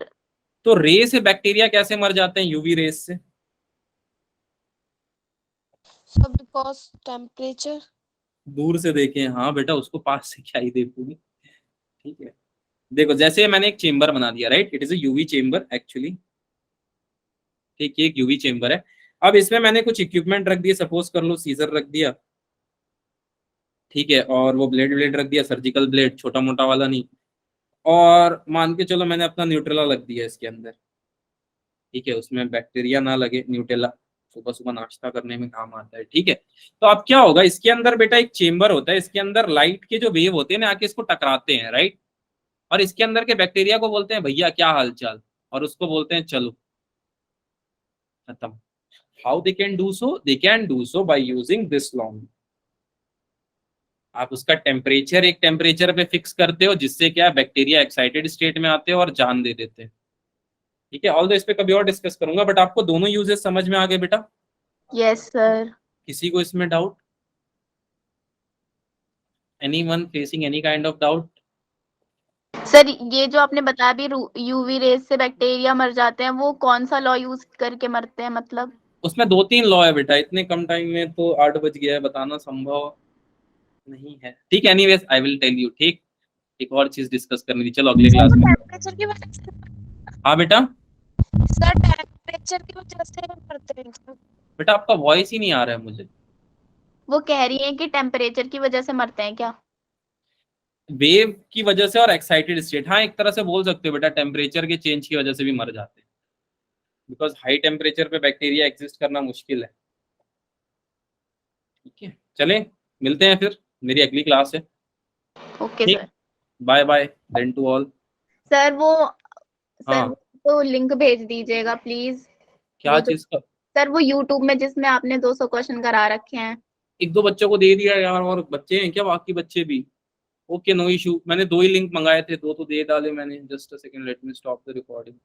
तो रे से बैक्टीरिया कैसे मर जाते हैं यूवी रेस से? सब बिकॉज टेम्परेचर। दूर से देखें, हाँ बेटा, उसको पास से क्या ही देखोगे। ठीक है, देखो जैसे मैंने एक चेम्बर बना दिया, right, it is a UV chamber actually. ठीक है, एक यूवी चेम्बर है। अब इसमें मैंने कुछ इक्विपमेंट रख दिए, सपोज कर लो सीजर रख दिया, ठीक है, और वो ब्लेड ब्लेड रख दिया, सर्जिकल ब्लेड, छोटा मोटा वाला नहीं। और मान के चलो मैंने अपना न्यूट्रेला रख दिया इसके अंदर, ठीक है, उसमें बैक्टीरिया ना लगे, न्यूट्रेला सुबह सुबह नाश्ता करने में काम आता है, ठीक है। तो अब क्या होगा, इसके अंदर बेटा एक चेम्बर होता है, इसके अंदर लाइट के जो वेव होते हैं ना आके इसको टकराते हैं, राइट, और इसके अंदर के बैक्टीरिया को बोलते हैं भैया क्या हालचाल, और उसको बोलते हैं चलो, खत्म। How they can do so? They can do so by using this long. आप उसका टेम्परेचर एक टेम्परेचर पे फिक्स करते हो, जिससे क्या बैक्टीरिया एक्साइटेड स्टेट में आते हो और जान दे देते हैं, ठीक है। ऑल दो इस पे कभी और डिस्कस करूंगा, बट आपको दोनों यूजेस समझ में आ गए बेटा? Yes sir. किसी को इसमें doubt? Anyone facing any kind of doubt? Sir ये जो आपने बताया भी यूवी रेस से बैक्टीरिया मर जाते हैं, वो कौन सा लॉ यूज करके मरते हैं मतलब? उसमें 2-3 लॉ है बेटा, इतने कम टाइम में तो 8 बज गया है, बताना संभव नहीं है, ठीक है। Anyways I will tell you, ठीक। एक और चीज डिस्कस करनी थी, चलो अगले क्लास में। टेम्परेचर की वजह से। हाँ बेटा, सर टेम्परेचर की वजह से मरते हैं। बेटा आपका वॉइस ही नहीं आ रहा है मुझे। वो कह रही हैं कि टेम्परेचर की वजह से मरते हैं क्या? वेव की वजह से और एक्साइटेड स्टेट, हाँ एक तरह से बोल सकते हो बेटा, टेम्परेचर के चेंज की वजह से भी मर जाते हैं, बिकॉज हाई टेम्परेचर पे बैक्टीरिया एग्जिस्ट करना मुश्किल है, ठीक है। चले मिलते हैं फिर, मेरी अगली क्लास है, ओके ठीक। Sir. Bye bye then to all. Sir वो हाँ, तो लिंक भेज दीजिएगा प्लीज। क्या वो जो चीज का? सर वो यूट्यूब में जिसमें आपने 200 क्वेश्चन करा रखे हैं। 1-2 बच्चों को दे दिया यार, और बच्चे हैं क्या बाकी बच्चे भी? ओके नो इशू, मैंने 2 ही लिंक मंगाए थे, 2 तो दे डाले मैंने। Just a second, let me stop the recording.